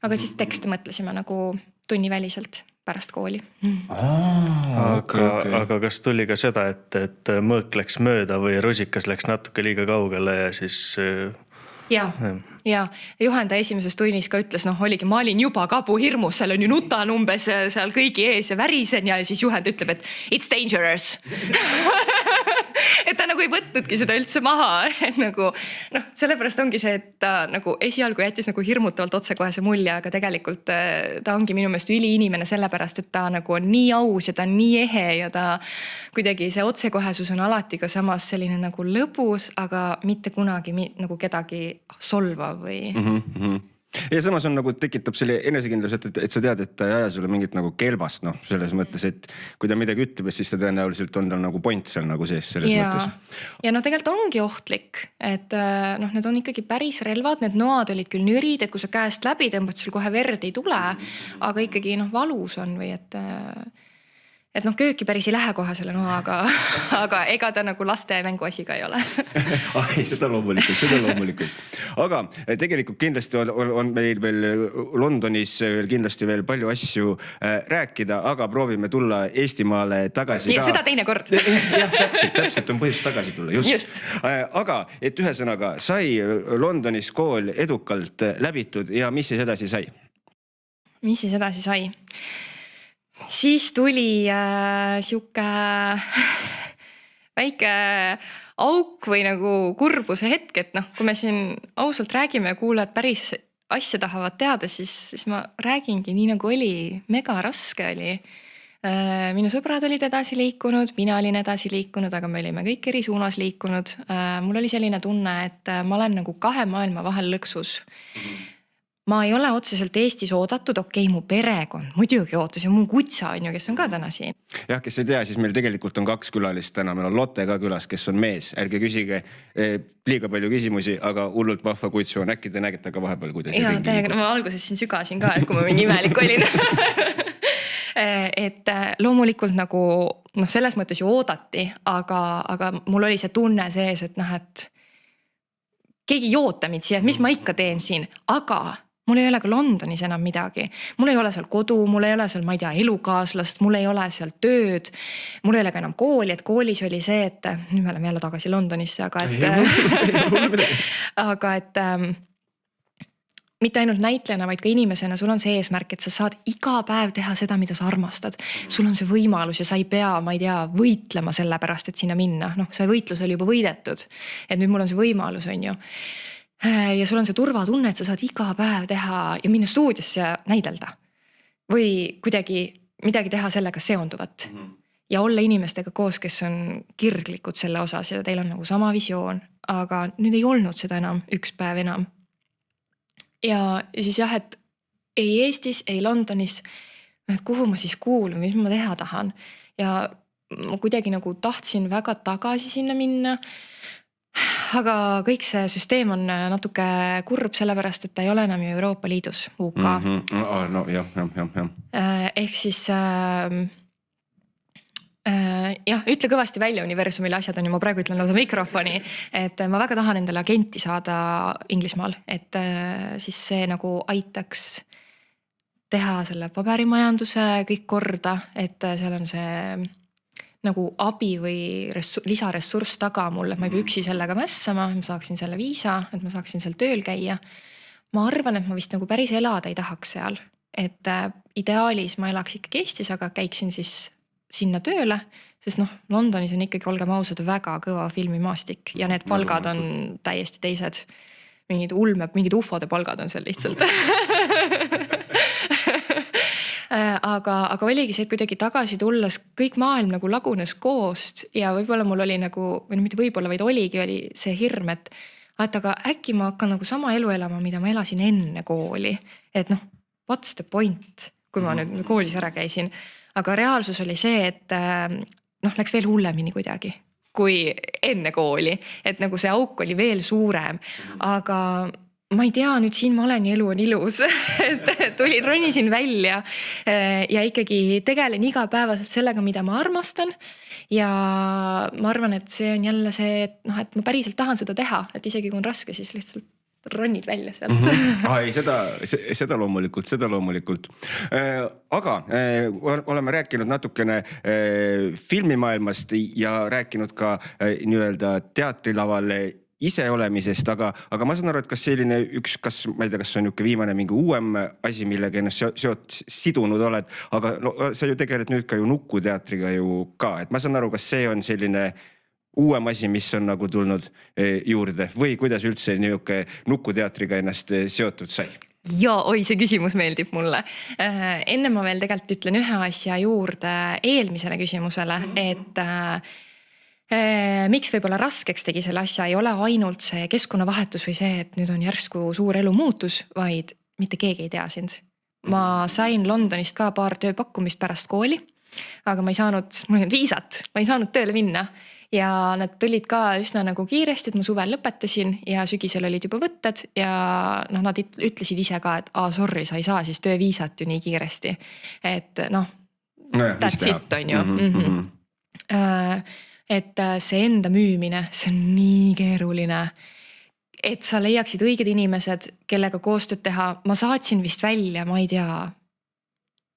Aga siis tekste mõtlesime nagu tunniväliselt pärast kooli. Aga kas tuli ka seda, et mõõk läks mööda või rusikas läks natuke liiga kaugele ja siis... Ja juhendaja esimeses tunnis ka ütles, noh oligi, ma olin juba kabuhirmus, seal on ju nutan umbes seal kõigi ees ja värisen ja siis juhend ütleb, et it's dangerous. Et ta nagu ei võtnudki seda üldse maha, et nagu noh, sellepärast ongi see, et ta nagu esialgu jättis nagu hirmutavalt otsekohese mulje, aga tegelikult ta ongi minu meelest üliinimene sellepärast, et ta nagu on nii aus ja ta on nii ehe ja ta kuidagi see otsekohesus on alati ka samas selline nagu lõbus, aga mitte kunagi nagu kedagi solvav või... Ja samas on nagu tekitab selle enesekindlus, et sa tead, et ta ei aja sulle mingit nagu kelbast, noh, selles mõttes, et kui ta midagi ütleb, siis ta tõenäoliselt on tal nagu point seal nagu sees selles mõttes. Ja no tegelikult ongi ohtlik, et noh, need on ikkagi päris relvad, need noad olid küll nürid, et kui sa käest läbi tõmbad, sul kohe verd ei tule, aga ikkagi noh, valus on või et noh, kööki päris ei lähe kohe selle noaga, aga ega ta nagu laste mänguasi ka ei ole. Ai, seda loomulikult. Aga tegelikult kindlasti on meil veel Londonis kindlasti veel palju asju rääkida, aga proovime tulla Eestimaale tagasi. Ja seda teine kord. Jah, täpselt on põhjus tagasi tulla, just. Aga et ühesõnaga sai Londonis kool edukalt läbitud ja mis siis edasi sai? Mis siis edasi sai? Siis tuli siuke väike auk või nagu kurbuse hetk, et noh, kui me siin ausalt räägime ja kuulajad päris asja tahavad teada, siis ma räägingi nii nagu oli, mega raske oli. Minu sõbrad olid edasi liikunud, mina olin edasi liikunud, aga me olime kõik eri suunas liikunud. Mul oli selline tunne, et ma olen nagu 2 maailma vahel lõksus. Ma ei ole otseselt Eestis oodatud, okei, mu perekond muidugi ootas ja mu kutsa on ju, kes on ka täna siin. Jah, kes ei tea, siis meil tegelikult on 2 külalist täna, meil on Lotte ka külas, kes on mees, ärge küsige liiga palju küsimusi, aga hullult vahva kutsu on, äkki te nägite ka vahepeal, kuidas ja, täiega, ma alguses siin sügasin ka, et kui ma mingi imelik olin. Et loomulikult nagu noh, selles mõttes ju oodati, aga mul oli see tunne sees, et noh, et keegi ei oota mind siia, mis ma ikka teen siin, aga mul ei ole ka Londonis enam midagi. Mul ei ole seal kodu, mul ei ole seal, ma ei tea, elukaaslast, mul ei ole seal tööd, mul ei ole ka enam kooli, et koolis oli see, et nüüd me oleme jälle tagasi Londonisse, aga et mitte ainult näitlejana, vaid ka inimesena, sul on see eesmärk, et sa saad iga päev teha seda, mida sa armastad. Sul on see võimalus ja sa ei pea, ma ei tea, võitlema selle pärast, et sinna minna. Noh, see võitlus oli juba võidetud. Et nüüd mul on see võimalus, on ju. Ja sul on see turvatunne, et sa saad iga päev teha ja minna stuudiosse näidelda. Või kuidagi midagi teha sellega seonduvat. Ja olla inimestega koos, kes on kirglikud selle osas ja teil on nagu sama visioon. Aga nüüd ei olnud seda enam, üks päev enam. Ja siis jah, et ei Eestis, ei Londonis, et kuhu ma siis kuulun, mis ma teha tahan. Ja ma kuidagi nagu tahtsin väga tagasi sinna minna. Aga kõik see süsteem on natuke kurb sellepärast, et ta ei ole enam ju Euroopa Liidus, UK. No jah. Ehk siis jah, ütle kõvasti välja universumile, asjad on ju, ma praegu ütlen lausa mikrofoni, et ma väga tahan endale agenti saada Inglismaal, et siis see nagu aitaks teha selle paberimajanduse kõik korda, et seal on see nagu abi või lisaressurss taga mulle, et ma ei pea üksi sellega mässama, ma saaksin selle viisa, et ma saaksin seal tööl käia. Ma arvan, et ma vist nagu päris elada ei tahaks seal, et ideaalis ma elaks ikkagi Eestis, aga käiksin siis sinna tööle, sest noh, Londonis on ikkagi, olgem ausad, väga kõva filmimaastik ja need palgad on täiesti teised. Mingid ufode palgad on seal lihtsalt. Aga oligi see, et kuidagi tagasi tulles kõik maailm nagu lagunes koost ja võib-olla mul oli nagu, või mitte võib-olla, vaid oli see hirm, et aga äkki ma hakkan nagu sama elu elama, mida ma elasin enne kooli. Et noh, what's the point, kui ma nüüd koolis ära käisin. Aga reaalsus oli see, et noh, läks veel hullemini kuidagi kui enne kooli. Et nagu see auk oli veel suurem, aga ma ei tea, nüüd siin ma olen ja elu on ilus, et ronisin välja ja ikkagi tegelen igapäevaselt sellega, mida ma armastan. Ja ma arvan, et see on jälle see, et ma päriselt tahan seda teha, et isegi kui on raske, siis lihtsalt ronnid välja sealt. Ei, seda loomulikult. Aga oleme rääkinud natukene filmimaailmast ja rääkinud ka nii-öelda teatrilaval ise olemisest, aga ma saan aru, et kas selline ma ei tea, kas on niuke viimane mingi uuem asi, millega ennast sidunud oled, aga no, sa ju tegeled nüüd ka ju Nukuteatriga ju ka, et ma saan aru, kas see on selline uuem asi, mis on nagu tulnud juurde või kuidas üldse niuke Nukuteatriga ennast seotud sai? Ja, see küsimus meeldib mulle. Enne ma veel tegelikult ütlen ühe asja juurde eelmisele küsimusele, et miks võib-olla raskeks tegi selle asja, ei ole ainult see keskkonnavahetus või see, et nüüd on järsku suur elu muutus, vaid mitte keegi ei tea sind. Ma sain Londonist ka paar tööpakkumist pärast kooli, aga ma ei saanud, mul ei olnud viisat, ma ei saanud tööle minna. Ja nad tulid ka üsna nagu kiiresti, et ma suvel lõpetasin ja sügisel olid juba võtted ja noh, nad ütlesid ise ka, et sorry, sa ei saa siis tööviisat ju nii kiiresti. Et noh, that's it on ju. Et see enda müümine, see on nii keeruline, et sa leiaksid õiged inimesed, kellega koostööd teha. Ma saatsin vist välja, ma ei tea,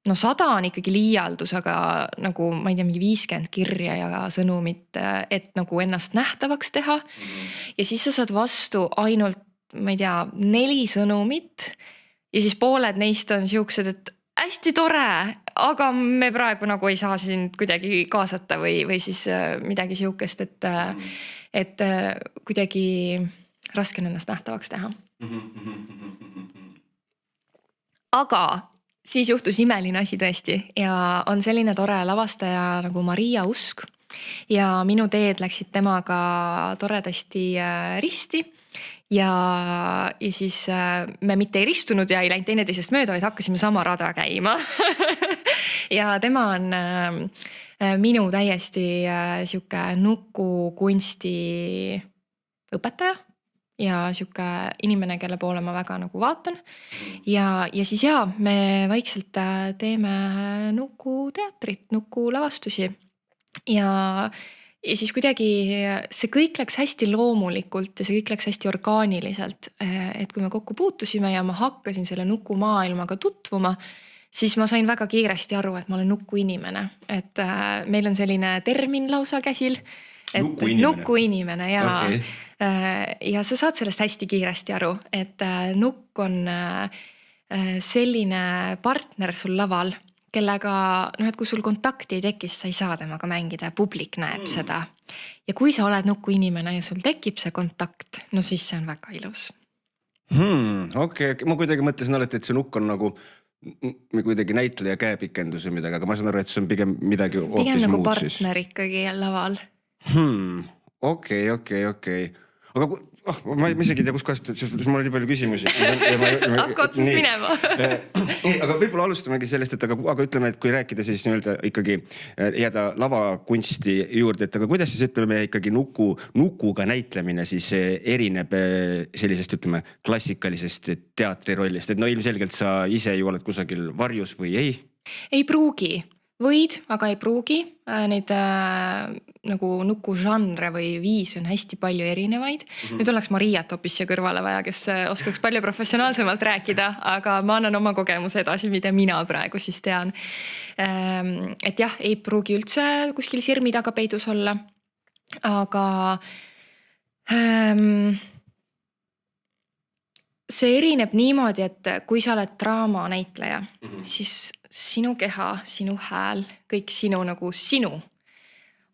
no 100 on ikkagi liialdus, aga nagu ma ei tea, mingi 50 kirja ja sõnumit, et nagu ennast nähtavaks teha. Ja siis sa saad vastu ainult, ma ei tea, 4 sõnumit ja siis pooled neist on siuksed, et hästi tore, aga me praegu nagu ei saa siin kuidagi kaasata või siis midagi siukest, et kuidagi raske on ennast nähtavaks teha. Aga siis juhtus imeline asi tõesti ja on selline tore lavastaja nagu Maria Usk ja minu teed läksid temaga toredasti risti. Ja siis me mitte ei ristunud ja ei läinud teineteisest mööda, vaid hakkasime sama rada käima. Ja tema on minu täiesti siuke nukukunsti õpetaja ja siuke inimene, kelle poole ma väga nagu vaatan. Ja siis me vaikselt teeme Nukuteatrit, Nukulavastusi ja siis kuidagi see kõik läks hästi loomulikult ja see kõik läks hästi orgaaniliselt, et kui me kokku puutusime ja ma hakkasin selle nukumaailmaga tutvuma, siis ma sain väga kiiresti aru, et ma olen nukuinimene, et meil on selline termin lausa käsil, et nuku inimene ja Okei. ja sa saad sellest hästi kiiresti aru, et nukk on selline partner sul laval, kellega, noh, et kui sul kontakti ei teki, siis sa ei saa temaga mängida ja publik näeb seda. Ja kui sa oled nuku inimene ja sul tekib see kontakt, no siis see on väga ilus. Okei, ma kuidagi mõtlesin alati, et see nukk on nagu kuidagi näitleja käepikendus või midagi, aga ma saan aru, et see on pigem midagi Pigem hoopis nagu muud siis. partner ikkagi laval. Okei. Aga ma isegi ei tea, kus kohast, mul on nii palju küsimusi. Hakka otsast minema. Aga võib-olla alustamegi sellest, et aga ütleme, et kui rääkida siis nii-öelda ikkagi jääda lavakunsti juurde, et aga kuidas siis ütleme ikkagi nukuga näitlemine siis erineb sellisest, ütleme, klassikalisest teatrirollist, et no ilmselgelt sa ise ju oled kusagil varjus või ei? Ei pruugi. Võid, aga ei pruugi. Neid nagu nukužanre või viisi on hästi palju erinevaid. Nüüd oleks Mariat hoopis siia kõrvale vaja, kes oskaks palju professionaalsemalt rääkida, aga ma annan oma kogemuse edasi, mida mina praegu siis tean. Et jah, ei pruugi üldse kuskil sirmi taga peidus olla, aga see erineb niimoodi, et kui sa oled draamanäitleja, siis sinu keha, sinu hääl, kõik sinu nagu sinu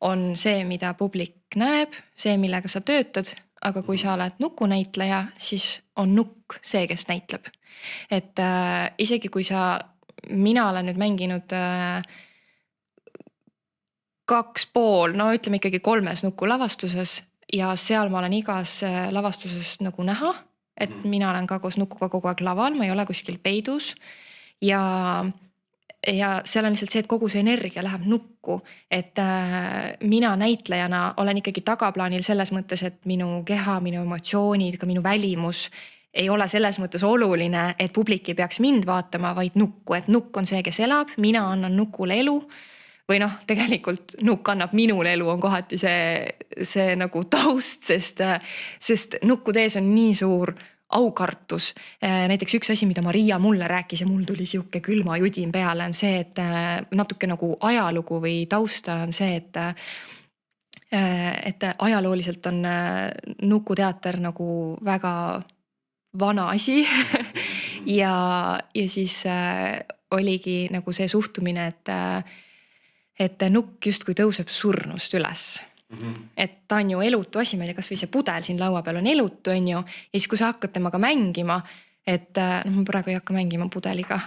on see, mida publik näeb, see, millega sa töötad, aga kui sa oled nukunäitleja, siis on nukk see, kes näitleb. Et isegi kui mina olen nüüd mänginud 2,5, no ütleme ikkagi 3 nukulavastuses ja seal ma olen igas lavastuses nagu näha, et mina olen ka koos nukuga kogu aeg laval, ma ei ole kuskil peidus ja seal on lihtsalt see, et kogu see energia läheb nukku, et mina näitlejana olen ikkagi tagaplaanil selles mõttes, et minu keha, minu emotsioonid, ka minu välimus ei ole selles mõttes oluline, et publik ei peaks mind vaatama, vaid nukku, et nukk on see, kes elab, mina annan nukule elu või noh, tegelikult nukk annab minule elu, on kohati see nagu taust, sest nukku tees on nii suur aukartus. Näiteks üks asi, mida Maria mulle rääkis ja mul tuli siuke külma judin peale, on see, et natuke nagu ajalugu või tausta on see, et ajalooliselt on nukuteater nagu väga vana asi ja siis oligi nagu see suhtumine, et nukk justkui tõuseb surnust üles. Et ta on ju elutu asi, ma ei tea, kas või see pudel siin laua peal on elutu, on ju, ja siis kui sa hakkad temaga mängima, et ma praegu ei hakka mängima pudeliga,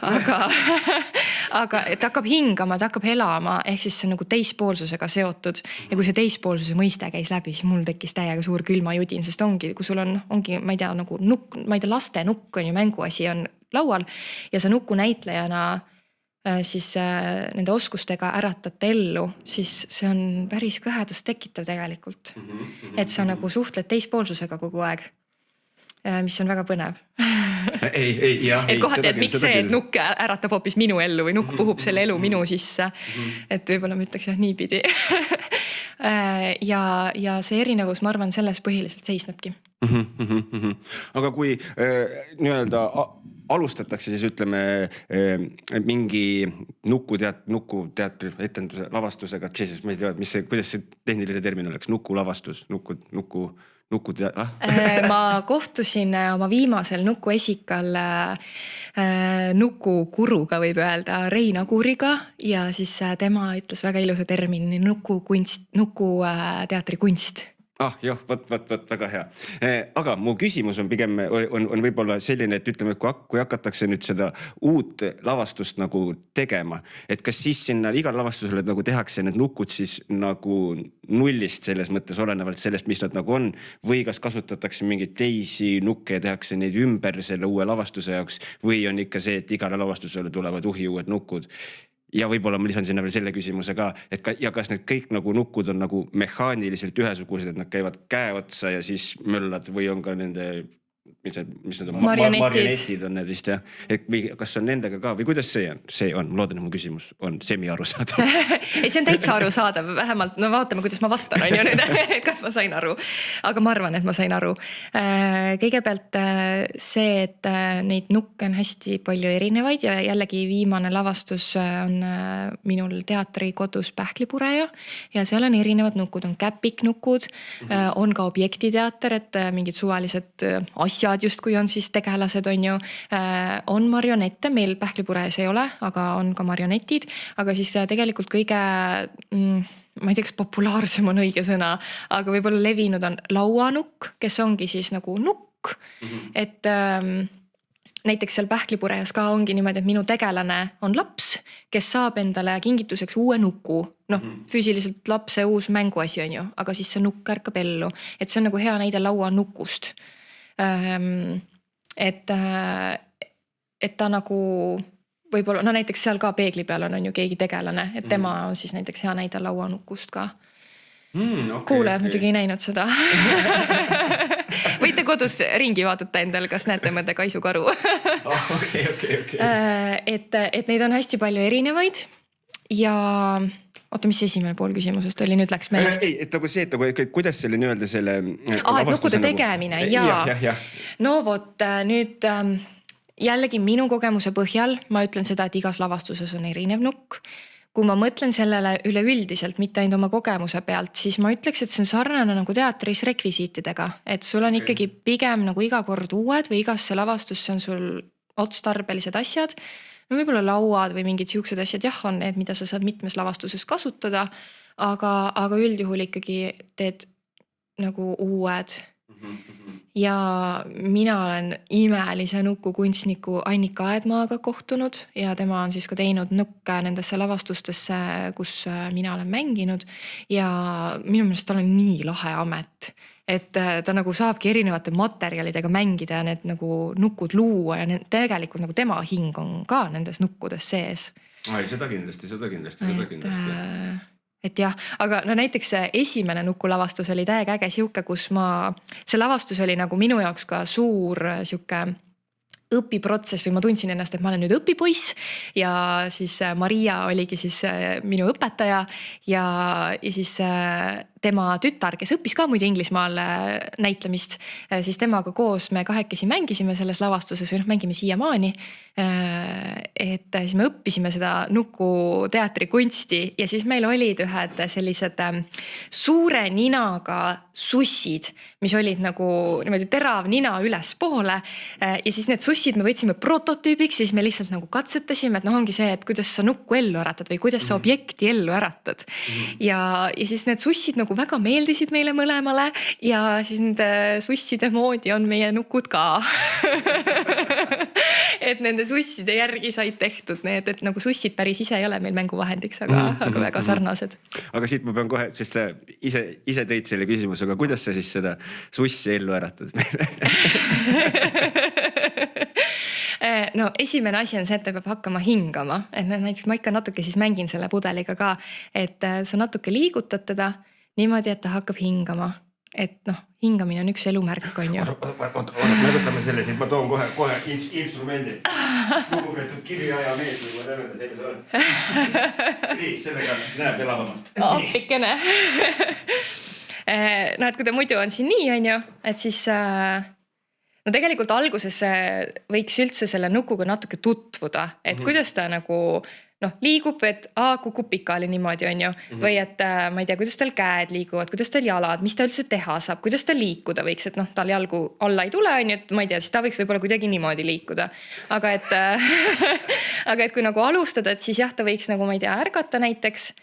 aga et ta hakkab hingama, ta hakkab elama, ehk siis see on nagu teispoolsusega seotud ja kui see teispoolsuse mõiste käis läbi, siis mul tekkis täiega suur külmajudin, sest ongi, kui sul ongi, ma ei tea, nagu nukk, ma ei tea, laste nukk on ju mänguasi on laual ja sa nuku näitlejana siis nende oskustega äratate ellu, siis see on päris kõhedust tekitav tegelikult. Et sa nagu suhtled teispoolsusega kogu aeg, mis on väga põnev. Et kohati, et miks see, et nukk äratab hoopis minu ellu või nukk puhub selle elu minu sisse. Et võib-olla ma ütleks jah niipidi. Ja see erinevus, ma arvan, selles põhiliselt seisnebki. Aga kui nii-öelda alustatakse siis ütleme mingi nukuteatri etenduse lavastusega, ma ei tea, kuidas see tehniline termin oleks, nukulavastus, Ma kohtusin oma viimasel nukuesikal nukukuruga, võib öelda, Rein Aguriga ja siis tema ütles väga ilusa termini nukuteatri kunst. Jah, võt, väga hea. Aga mu küsimus on pigem on võib-olla selline, et ütleme, kui hakatakse nüüd seda uut lavastust nagu tegema, et kas siis sinna igal lavastusele nagu tehakse need nukud siis nagu nullist selles mõttes olenevalt sellest, mis nad nagu on, või kas kasutatakse mingeid teisi nukke ja tehakse neid ümber selle uue lavastuse jaoks, või on ikka see, et igale lavastusele tulevad uhiuued nukud. Ja võib-olla ma lisan sinna veel selle küsimuse ka, et kas need kõik nagu nukud on nagu mehaaniliselt ühesugused, et nad käivad käe otsa ja siis möllad või on ka nende mis need on? Marionetid. Marionetid on need vist jah. Et kas on nendega ka või kuidas see on? See on, ma loodan, et mu küsimus on semi arusaadav. Ei, see on täitsa arusaadav, vähemalt no vaatame, kuidas ma vastan, on ju nüüd, kas ma sain aru. Aga ma arvan, et ma sain aru. Kõigepealt see, et neid nukke on hästi palju erinevaid ja jällegi viimane lavastus on minul teatri kodus Pähklipureja ja seal on erinevad nukud, on käpiknukud, on ka objektiteater, et mingid suvalised asjad justkui on siis tegelased, on ju. On marionette, meil Pähklipurejas ei ole, aga on ka marionetid, aga siis tegelikult kõige, ma ei tea, kas populaarsem on õige sõna, aga võib-olla levinud on lauanukk, kes ongi siis nagu nukk, et näiteks seal Pähklipurejas ka ongi niimoodi, et minu tegelane on laps, kes saab endale kingituseks uue nuku. Füüsiliselt lapse uus mänguasi on ju, aga siis see nukk ärkab ellu. Et see on nagu hea näide lauanukust. Et ta nagu võib-olla, no näiteks seal ka peegli peal on ju keegi tegelane, et tema on siis näiteks hea näide lauanukust ka. Kuulajad muidugi ei näinud seda. Võite kodus ringi vaadata endal, kas näete mõnda kaisukaru. Et neid on hästi palju erinevaid ja oota, mis esimene pool küsimusest oli, nüüd läks meelest. Ei, et nagu see, et kuidas selle nii-öelda selle et nukkude tegemine, jaa. No vot, nüüd jällegi minu kogemuse põhjal ma ütlen seda, et igas lavastuses on erinev nukk. Kui ma mõtlen sellele üleüldiselt, mitte ainult oma kogemuse pealt, siis ma ütleks, et see on sarnane nagu teatris rekvisiitidega. Et sul on ikkagi pigem nagu iga kord uued või igasse lavastusse on sul otstarbelised asjad. No võib-olla lauad või mingid siuksed asjad, jah, on need, mida sa saad mitmes lavastuses kasutada, aga üldjuhul ikkagi teed nagu uued. Ja mina olen imelise nukukunstniku Annika Aedmaaga kohtunud ja tema on siis ka teinud nukke nendesse lavastustesse, kus mina olen mänginud ja minu meelest tal on nii lahe amet. Et ta nagu saabki erinevate materjalidega mängida ja need nagu nukud luua ja tegelikult nagu tema hing on ka nendes nukkudes sees. Ai, seda kindlasti. Et jah, aga no näiteks esimene nukulavastus oli täiega äge siuke, kus see lavastus oli nagu minu jaoks ka suur siuke õpiprotsess või ma tundsin ennast, et ma olen nüüd õpipoiss ja siis Maria oligi siis minu õpetaja ja siis tema tütar, kes õppis ka muidu Inglismaal näitlemist, siis temaga koos me kahekesi mängisime selles lavastuses või mängime siiamaani. Et siis me õppisime seda nuku teatrikunsti ja siis meil olid ühed sellised suure ninaga sussid, mis olid nagu niimoodi terav nina üles poole ja siis need sussid me võtsime prototüübiks, siis me lihtsalt nagu katsetasime, et ongi see, et kuidas sa nukku ellu äratad või kuidas sa objekti ellu äratad. Ja siis need sussid nagu väga meeldisid meile mõlemale ja siis nende susside moodi on meie nukud ka. Et nende susside järgi said tehtud need, et nagu sussid päris ise ei ole meil mänguvahendiks, aga väga sarnased. Aga siit ma pean kohe, sest sa ise tõid selle küsimuse, aga kuidas sa siis seda sussi ellu äratad meile? No esimene asi on see, et ta peab hakkama hingama, et näiteks ma ikka natuke siis mängin selle pudeliga ka, et sa natuke liigutad teda niimoodi, et ta hakkab hingama, et hingamine on üks elumärk, on ju. Me võtame selle siin, ma toon kohe instrumendi. Lugupeetud kirjaja mees, või ma tean, et teile sa oled. Nii, sellega näeb elavamalt. Appikene. No, et kui ta muidu on siin nii, on ju, et siis no tegelikult alguses võiks üldse selle nukuga natuke tutvuda, et kuidas ta nagu liigub, et kukub pikali niimoodi, on ju, või et ma ei tea, kuidas tal käed liiguvad, kuidas tal jalad, mis ta üldse teha saab, kuidas ta liikuda võiks, et tal jalgu alla ei tule, on ju, et ma ei tea, siis ta võiks võib-olla kuidagi niimoodi liikuda. Aga et kui nagu alustada, et siis jah, ta võiks nagu, ma ei tea, ärgata näiteks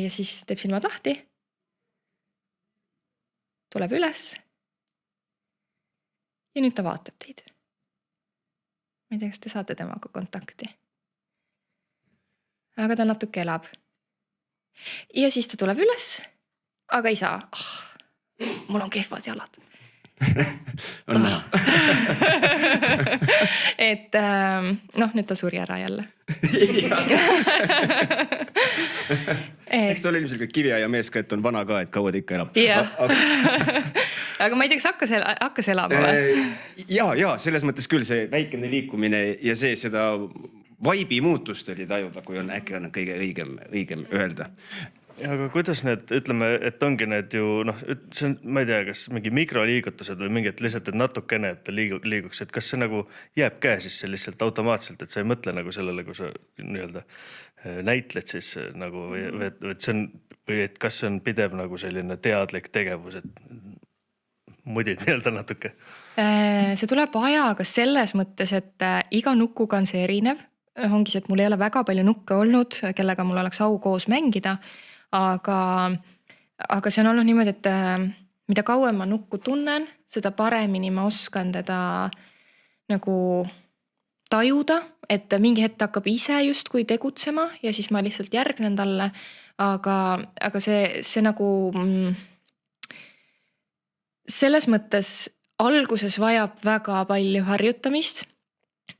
ja siis teeb silmad lahti, tuleb üles ja nüüd ta vaatab teid. Ma ei tea, kas te saate temaga kontakti. Aga ta natuke elab. Ja siis ta tuleb üles, aga ei saa. Mul on kehvad jalad. On näha. Et nüüd ta suri ära jälle. Eks ta oli ilmselt kiviaja mees ka, et on vana ka, et kaua ta ikka elab. Jah. Aga ma ei tea, kas hakkas elama või? Ja selles mõttes küll see väikene liikumine ja seda vaibi muutust oli tajuda, kui äkki on kõige õigem öelda. Ja, aga kuidas need, ütleme, et ongi need ju, see on, ma ei tea, kas mingi mikroliigutused või mingid lihtsalt, et natukene, et liiguks, et kas see nagu jääb käe siis lihtsalt automaatselt, et sa ei mõtle nagu sellele, kui sa nii-öelda näitled siis nagu, või et see on, või et kas see on pidev nagu selline teadlik tegevus, et mudid nii-öelda natuke? See tuleb ajaga selles mõttes, et iga nukuga on see erinev. Ongi see, et mul ei ole väga palju nukke olnud, kellega mul oleks au koos mängida. Aga see on olnud niimoodi, et mida kauem ma nukku tunnen, seda paremini ma oskan teda nagu tajuda, et mingi hetk hakkab ise justkui tegutsema ja siis ma lihtsalt järgnen talle. Aga see nagu selles mõttes alguses vajab väga palju harjutamist.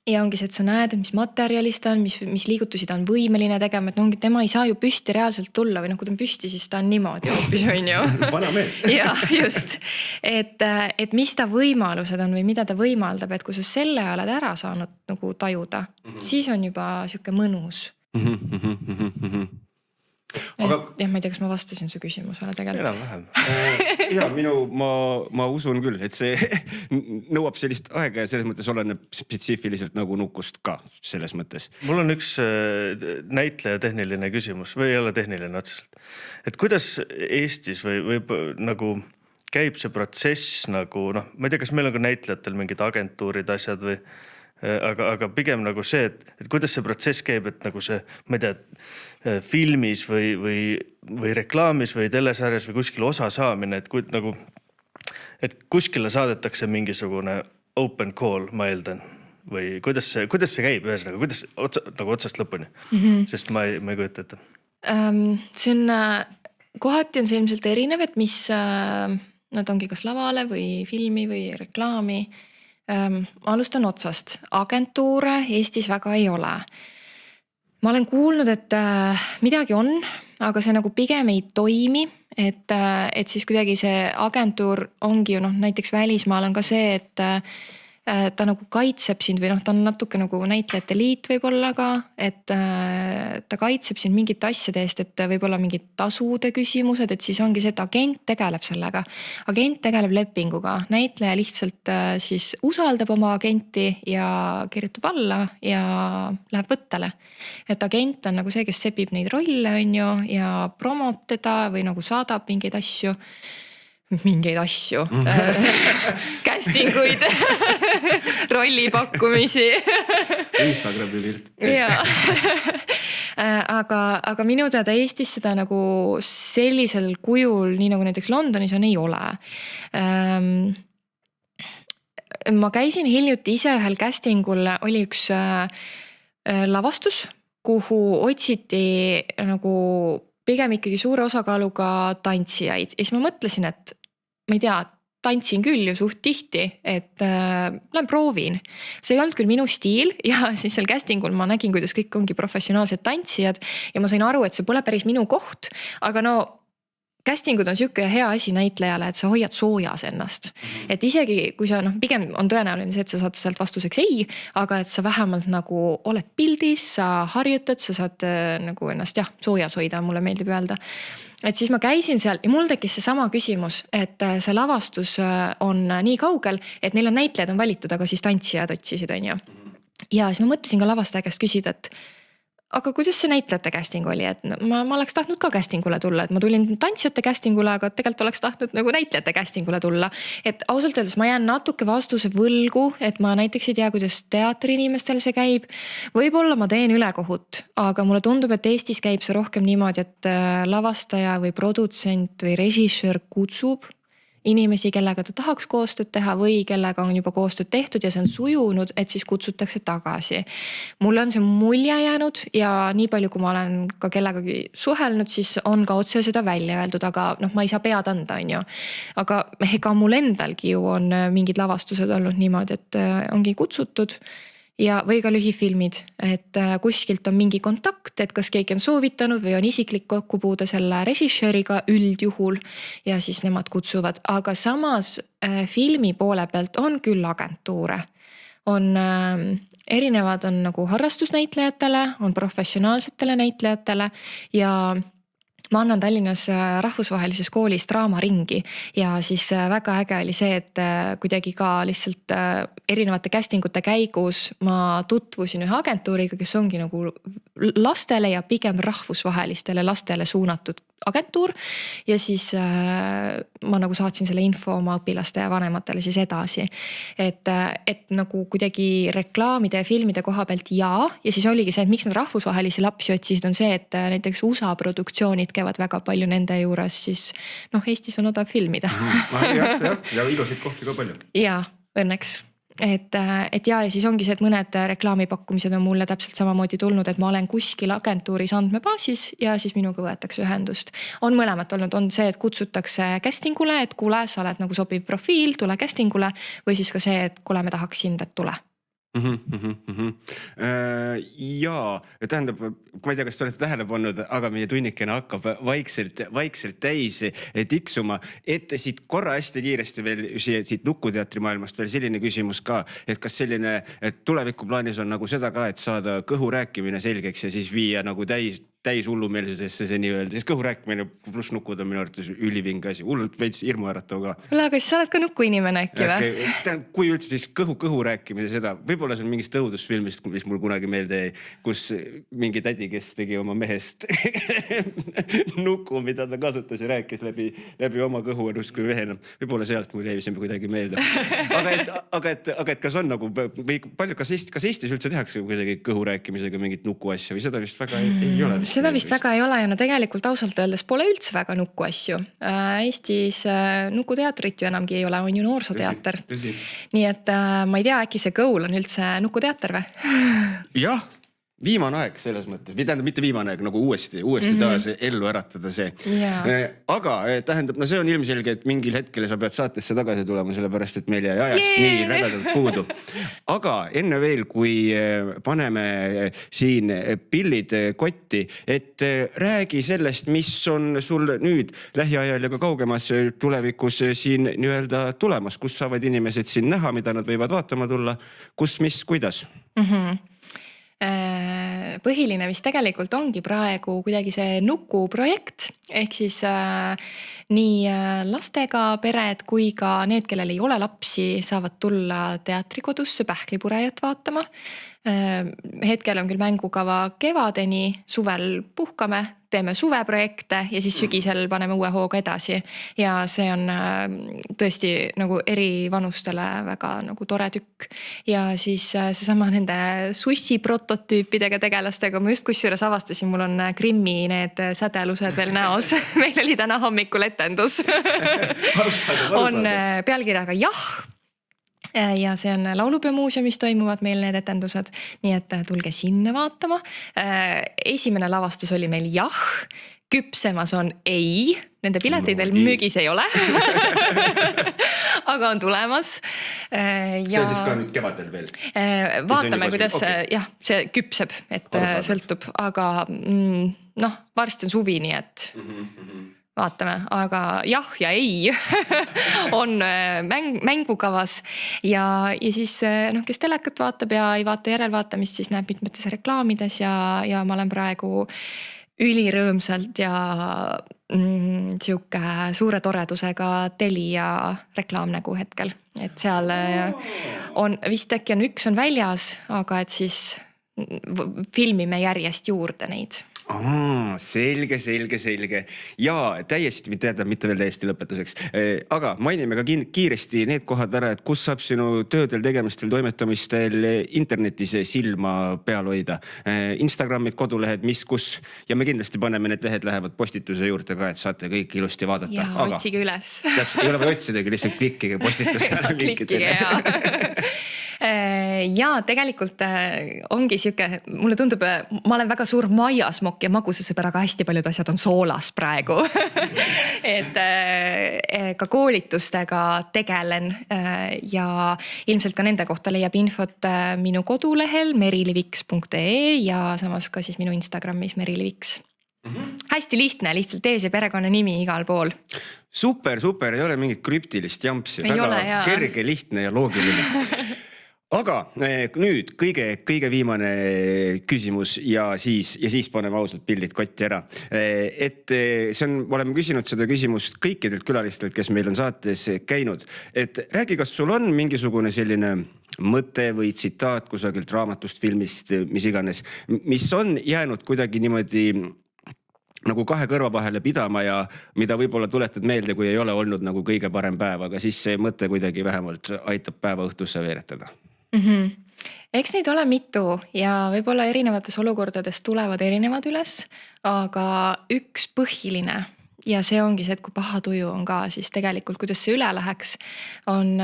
Ja ongi see, et sa näed, et mis materjalist on, mis liigutusi ta on võimeline tegema, et ongi, tema ei saa ju püsti reaalselt tulla või kui ta on püsti, siis ta on niimoodi hoopis, on ju. Vana mees. Ja, just. Et mis ta võimalused on või mida ta võimaldab, et kui sa selle oled ära saanud nagu tajuda, siis on juba siuke mõnus. Aga jah, ma ei tea, kas ma vastasin su küsimusele tegelikult. Enam-vähem. Ja ma usun küll, et see nõuab sellist aega ja selles mõttes oleneb spetsiifiliselt nagu nukust ka selles mõttes. Mul on üks näitleja tehniline küsimus või ei ole tehniline otseselt. Et kuidas Eestis või nagu käib see protsess nagu, ma ei tea, kas meil on ka näitlejatel mingid agentuurid asjad või aga pigem nagu see, et kuidas see protsess käib, et nagu see, ma ei tea, filmis või reklaamis või telesarjas või kuskil osa saamine, et kuskile saadetakse mingisugune open call, ma eeldan, või kuidas see käib ühesõnaga, kuidas nagu otsast lõpuni, sest ma ei kujuta ette. See on, kohati on see ilmselt erinev, et mis nad ongi kas lavale või filmi või reklaami. Alustan otsast. Agentuure Eestis väga ei ole. Ma olen kuulnud, et midagi on, aga see nagu pigem ei toimi, et siis kuidagi see agentuur ongi ju näiteks välismaal on ka see, et ta nagu kaitseb sind või ta on natuke nagu näitlejate liit võib-olla ka, et ta kaitseb sind mingite asjade eest, et võib-olla mingid tasude küsimused, et siis ongi see, et agent tegeleb sellega. Agent tegeleb lepinguga, näitleja lihtsalt siis usaldab oma agenti ja kirjutab alla ja läheb võttele. Et agent on nagu see, kes sepib neid rolle on ju ja promob teda või nagu saadab mingeid asju, castinguid, rollipakkumisi. Instagrami pilt. Ja. Aga minu teada Eestis seda nagu sellisel kujul, nii nagu näiteks Londonis on, ei ole. Ma käisin hiljuti ise ühel castingul, oli üks lavastus, kuhu otsiti nagu pigem ikkagi suure osakaaluga tantsijaid. Ja siis ma mõtlesin, et ma ei tea, tantsin küll ju suht tihti, et lähen proovin. See ei olnud küll minu stiil ja siis seal castingul ma nägin, kuidas kõik ongi professionaalsed tantsijad ja ma sain aru, et see pole päris minu koht, aga castingud on siuke hea asi näitlejale, et sa hoiad soojas ennast. Et isegi kui sa, pigem on tõenäoline see, et sa saad sealt vastuseks ei, aga et sa vähemalt nagu oled pildis, sa harjutad, sa saad nagu ennast soojas hoida, mulle meeldib öelda. Et siis ma käisin seal ja mul tekkis see sama küsimus, et see lavastus on nii kaugel, et neil on näitlejad on valitud, aga siis tantsijad otsisid, on ju. Ja siis ma mõtlesin ka lavastaja käest küsida, et aga kuidas see näitlejate casting oli, et ma oleks tahtnud ka castingule tulla, et ma tulin tantsijate castingule, aga tegelikult oleks tahtnud nagu näitlejate castingule tulla. Et ausalt öeldes ma jään natuke vastuse võlgu, et ma näiteks ei tea, kuidas teatriinimestel see käib. Võib-olla ma teen ülekohut, aga mulle tundub, et Eestis käib see rohkem niimoodi, et lavastaja või produtsent või režissöör kutsub inimesi, kellega ta tahaks koostööd teha või kellega on juba koostööd tehtud ja see on sujunud, et siis kutsutakse tagasi. Mulle on see mulje jäänud ja nii palju, kui ma olen ka kellegagi suhelnud, siis on ka otse seda välja öeldud, aga ma ei saa pead anda, on ju. Aga ega mul endalgi ju on mingid lavastused olnud niimoodi, et ongi kutsutud ja, või ka lühifilmid, et kuskilt on mingi kontakt, et kas keegi on soovitanud või on isiklik kokkupuude selle režissööriga üldjuhul ja siis nemad kutsuvad, aga samas filmi poole pealt on küll agentuure. On erinevad on nagu harrastusnäitlejatele, on professionaalsetele näitlejatele ja ma annan Tallinnas rahvusvahelises koolis draamaringi ja siis väga äge oli see, et kuidagi ka lihtsalt erinevate castingute käigus ma tutvusin ühe agentuuriga, kes ongi nagu lastele ja pigem rahvusvahelistele lastele suunatud agentuur ja siis ma nagu saatsin selle info oma õpilaste ja vanematele siis edasi. Et nagu kuidagi reklaamide ja filmide koha pealt ja siis oligi see, et miks nad rahvusvahelisi lapsi otsisid, on see, et näiteks USA produktsioonid käivad väga palju nende juures, siis Eestis on odav filmida. Ja ilusid kohti ka palju. Ja, õnneks. Et ja siis ongi see, et mõned reklaamipakkumised on mulle täpselt samamoodi tulnud, et ma olen kuskil agentuuris andmebaasis ja siis minuga võetakse ühendust. On mõlemat olnud, on see, et kutsutakse castingule, et kuule, sa oled nagu sobiv profiil, tule castingule või siis ka see, et kuule, me tahaks sind, et tule. Ja tähendab, ma ei tea, kas te olete tähele pannud, aga meie tunnikene hakkab vaikselt täis tiksuma, et siit korra hästi kiiresti veel siit Nukuteatri maailmast veel selline küsimus ka, et kas selline tulevikuplaanis on nagu seda ka, et saada kõhu rääkimine selgeks ja siis viia nagu täis hullumeelsusesse see nii-öelda, siis kõhu rääkimine pluss nukud on minu arvates ülivinge asi, hullult veits hirmuäratav ka. Aga siis sa oled ka nukuinimene äkki või? Kui üldse siis kõhu rääkimine seda, võib-olla see on mingist õudusfilmist, mis mul kunagi meelde jäi, kus mingi tädi, kes tegi oma mehest nuku, mida ta kasutas ja rääkis läbi oma kõhu kui mehena. Võib-olla sealt mul jäi see kuidagi meelde. Aga et kas on nagu, või palju, kas Eestis üldse tehakse kuidagi kõhu rääkimisega mingit nuku asja või seda vist väga ei ole? Seda vist väga ei ole ja no tegelikult ausalt öeldes pole üldse väga nuku asju. Eestis nukuteatrit ju enamgi ei ole, on ju noorsooteater. Nii et ma ei tea, äkki see Kõul on üldse nukuteater või? Jah. Viimane aeg selles mõttes, või tähendab mitte viimane aeg, nagu uuesti taas ellu äratada see. Aga tähendab, no see on ilmselge, et mingil hetkel sa pead saatesse tagasi tulema, sellepärast, et meil jäi ajast nii räbedalt puudu. Aga enne veel, kui paneme siin pillid kotti, et räägi sellest, mis on sul nüüd lähiajal ja ka kaugemas tulevikus siin nii-öelda tulemas, kus saavad inimesed siin näha, mida nad võivad vaatama tulla, kus, mis, kuidas? Põhiline vist tegelikult ongi praegu kuidagi see Nuku projekt, ehk siis nii lastega pered kui ka need, kellel ei ole lapsi, saavad tulla teatrikodusse Pähklipurejat vaatama. Hetkel on küll mängukava kevadeni, suvel puhkame, teeme suveprojekte ja siis sügisel paneme uue hooga edasi. Ja see on tõesti nagu eri vanustele väga nagu tore tükk. Ja siis seesama nende sussi prototüüpidega tegelastega, ma just kusjuures avastasin, mul on Grimmi need sädelused veel näos. Meil oli täna hommikul etendus. On pealkirjaga Jah. Ja see on Laulupeomuuseumis toimuvad meil need etendused, nii et tulge sinna vaatama. Esimene lavastus oli meil Jah, küpsemas on Ei, nende pileteid veel müügis ei ole, aga on tulemas. See on siis ka nüüd kevadel veel? Vaatame, kuidas jah, see küpseb, et sõltub, aga varsti on suvi, nii et vaatame, aga jah ja ei on mängukavas ja siis kes telekat vaatab ja ei vaata järelvaatamist, siis näeb mitmetes reklaamides ja ma olen praegu ülirõõmsalt ja siuke suure toredusega Telia reklaamnägu hetkel, et seal on vist äkki üks on väljas, aga et siis filmime järjest juurde neid. Selge. Ja täiesti, mitte veel täiesti lõpetuseks, aga mainime ka kiiresti need kohad ära, et kus saab sinu töödel, tegemistel, toimetamistel internetis silma peal hoida. Instagramid, kodulehed, mis, kus ja me kindlasti paneme need lehed lähevad postituse juurde ka, et saate kõik ilusti vaadata. Ja otsige üles. Ei ole või otsidagi, lihtsalt klikkige postituse. Klikkige, jaa. Ja tegelikult ongi siuke, mulle tundub, ma olen väga suur maiasmokk ja magusasõber, aga hästi paljud asjad on soolas praegu. Et ka koolitustega tegelen ja ilmselt ka nende kohta leiab infot minu kodulehel meriliviks.ee ja samas ka siis minu Instagramis meriliviks. Hästi lihtne, lihtsalt ees ja perekonnanimi igal pool. Super, ei ole mingit krüptilist jampsi, Ei väga ole, jaa. kerge, lihtne ja loogiline. Aga nüüd kõige viimane küsimus ja siis paneme ausalt pildid kotti ära. Et oleme küsinud seda küsimust kõikidelt külalistelt, kes meil on saates käinud. Et räägi, kas sul on mingisugune selline mõte või tsitaat kusagilt raamatust, filmist, mis iganes, mis on jäänud kuidagi niimoodi nagu kahe kõrva vahele pidama ja mida võib-olla tuletad meelde, kui ei ole olnud nagu kõige parem päev, aga siis see mõte kuidagi vähemalt aitab päeva õhtusse veeretada. Eks neid ole mitu ja võib-olla erinevates olukordades tulevad erinevad üles, aga üks põhiline ja see ongi see, et kui paha tuju on ka, siis tegelikult kuidas see üle läheks, on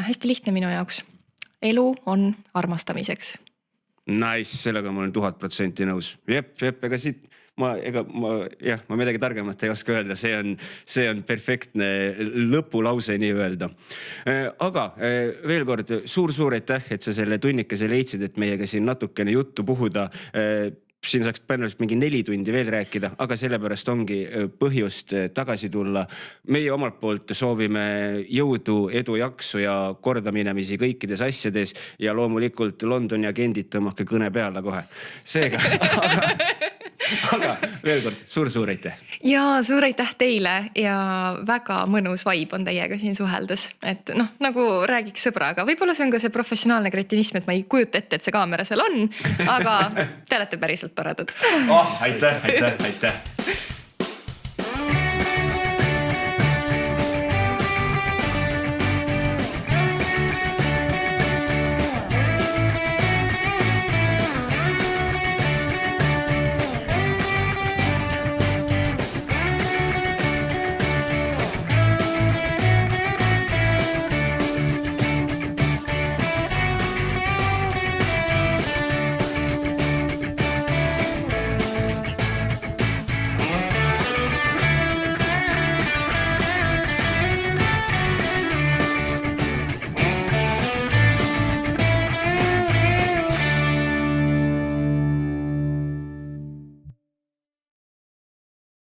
hästi lihtne minu jaoks. Elu on armastamiseks. Nice, sellega ma olen 1000% nõus. Jep, ega siit ma midagi targemat ei oska öelda, see on perfektne lõpulause nii öelda. Aga veel kord suur aitäh, et sa selle tunnikese leidsid, et meiega siin natukene juttu puhuda. Siin saaks päevaliselt mingi 4 tundi veel rääkida, aga sellepärast ongi põhjust tagasi tulla. Meie omalt poolt soovime jõudu, edu, jaksu ja kordaminemisi kõikides asjades ja loomulikult Londoni agendid tõmmake kõne peale kohe. Seega, aga veel kord suur aitäh. Ja suur aitäh teile ja väga mõnus vibe on teiega siin suheldes. Et nagu räägiks sõbraga, võib-olla see on ka see professionaalne kretinism, et ma ei kujuta ette, et see kaamera seal on, aga te olete päriselt toredad. Aitäh.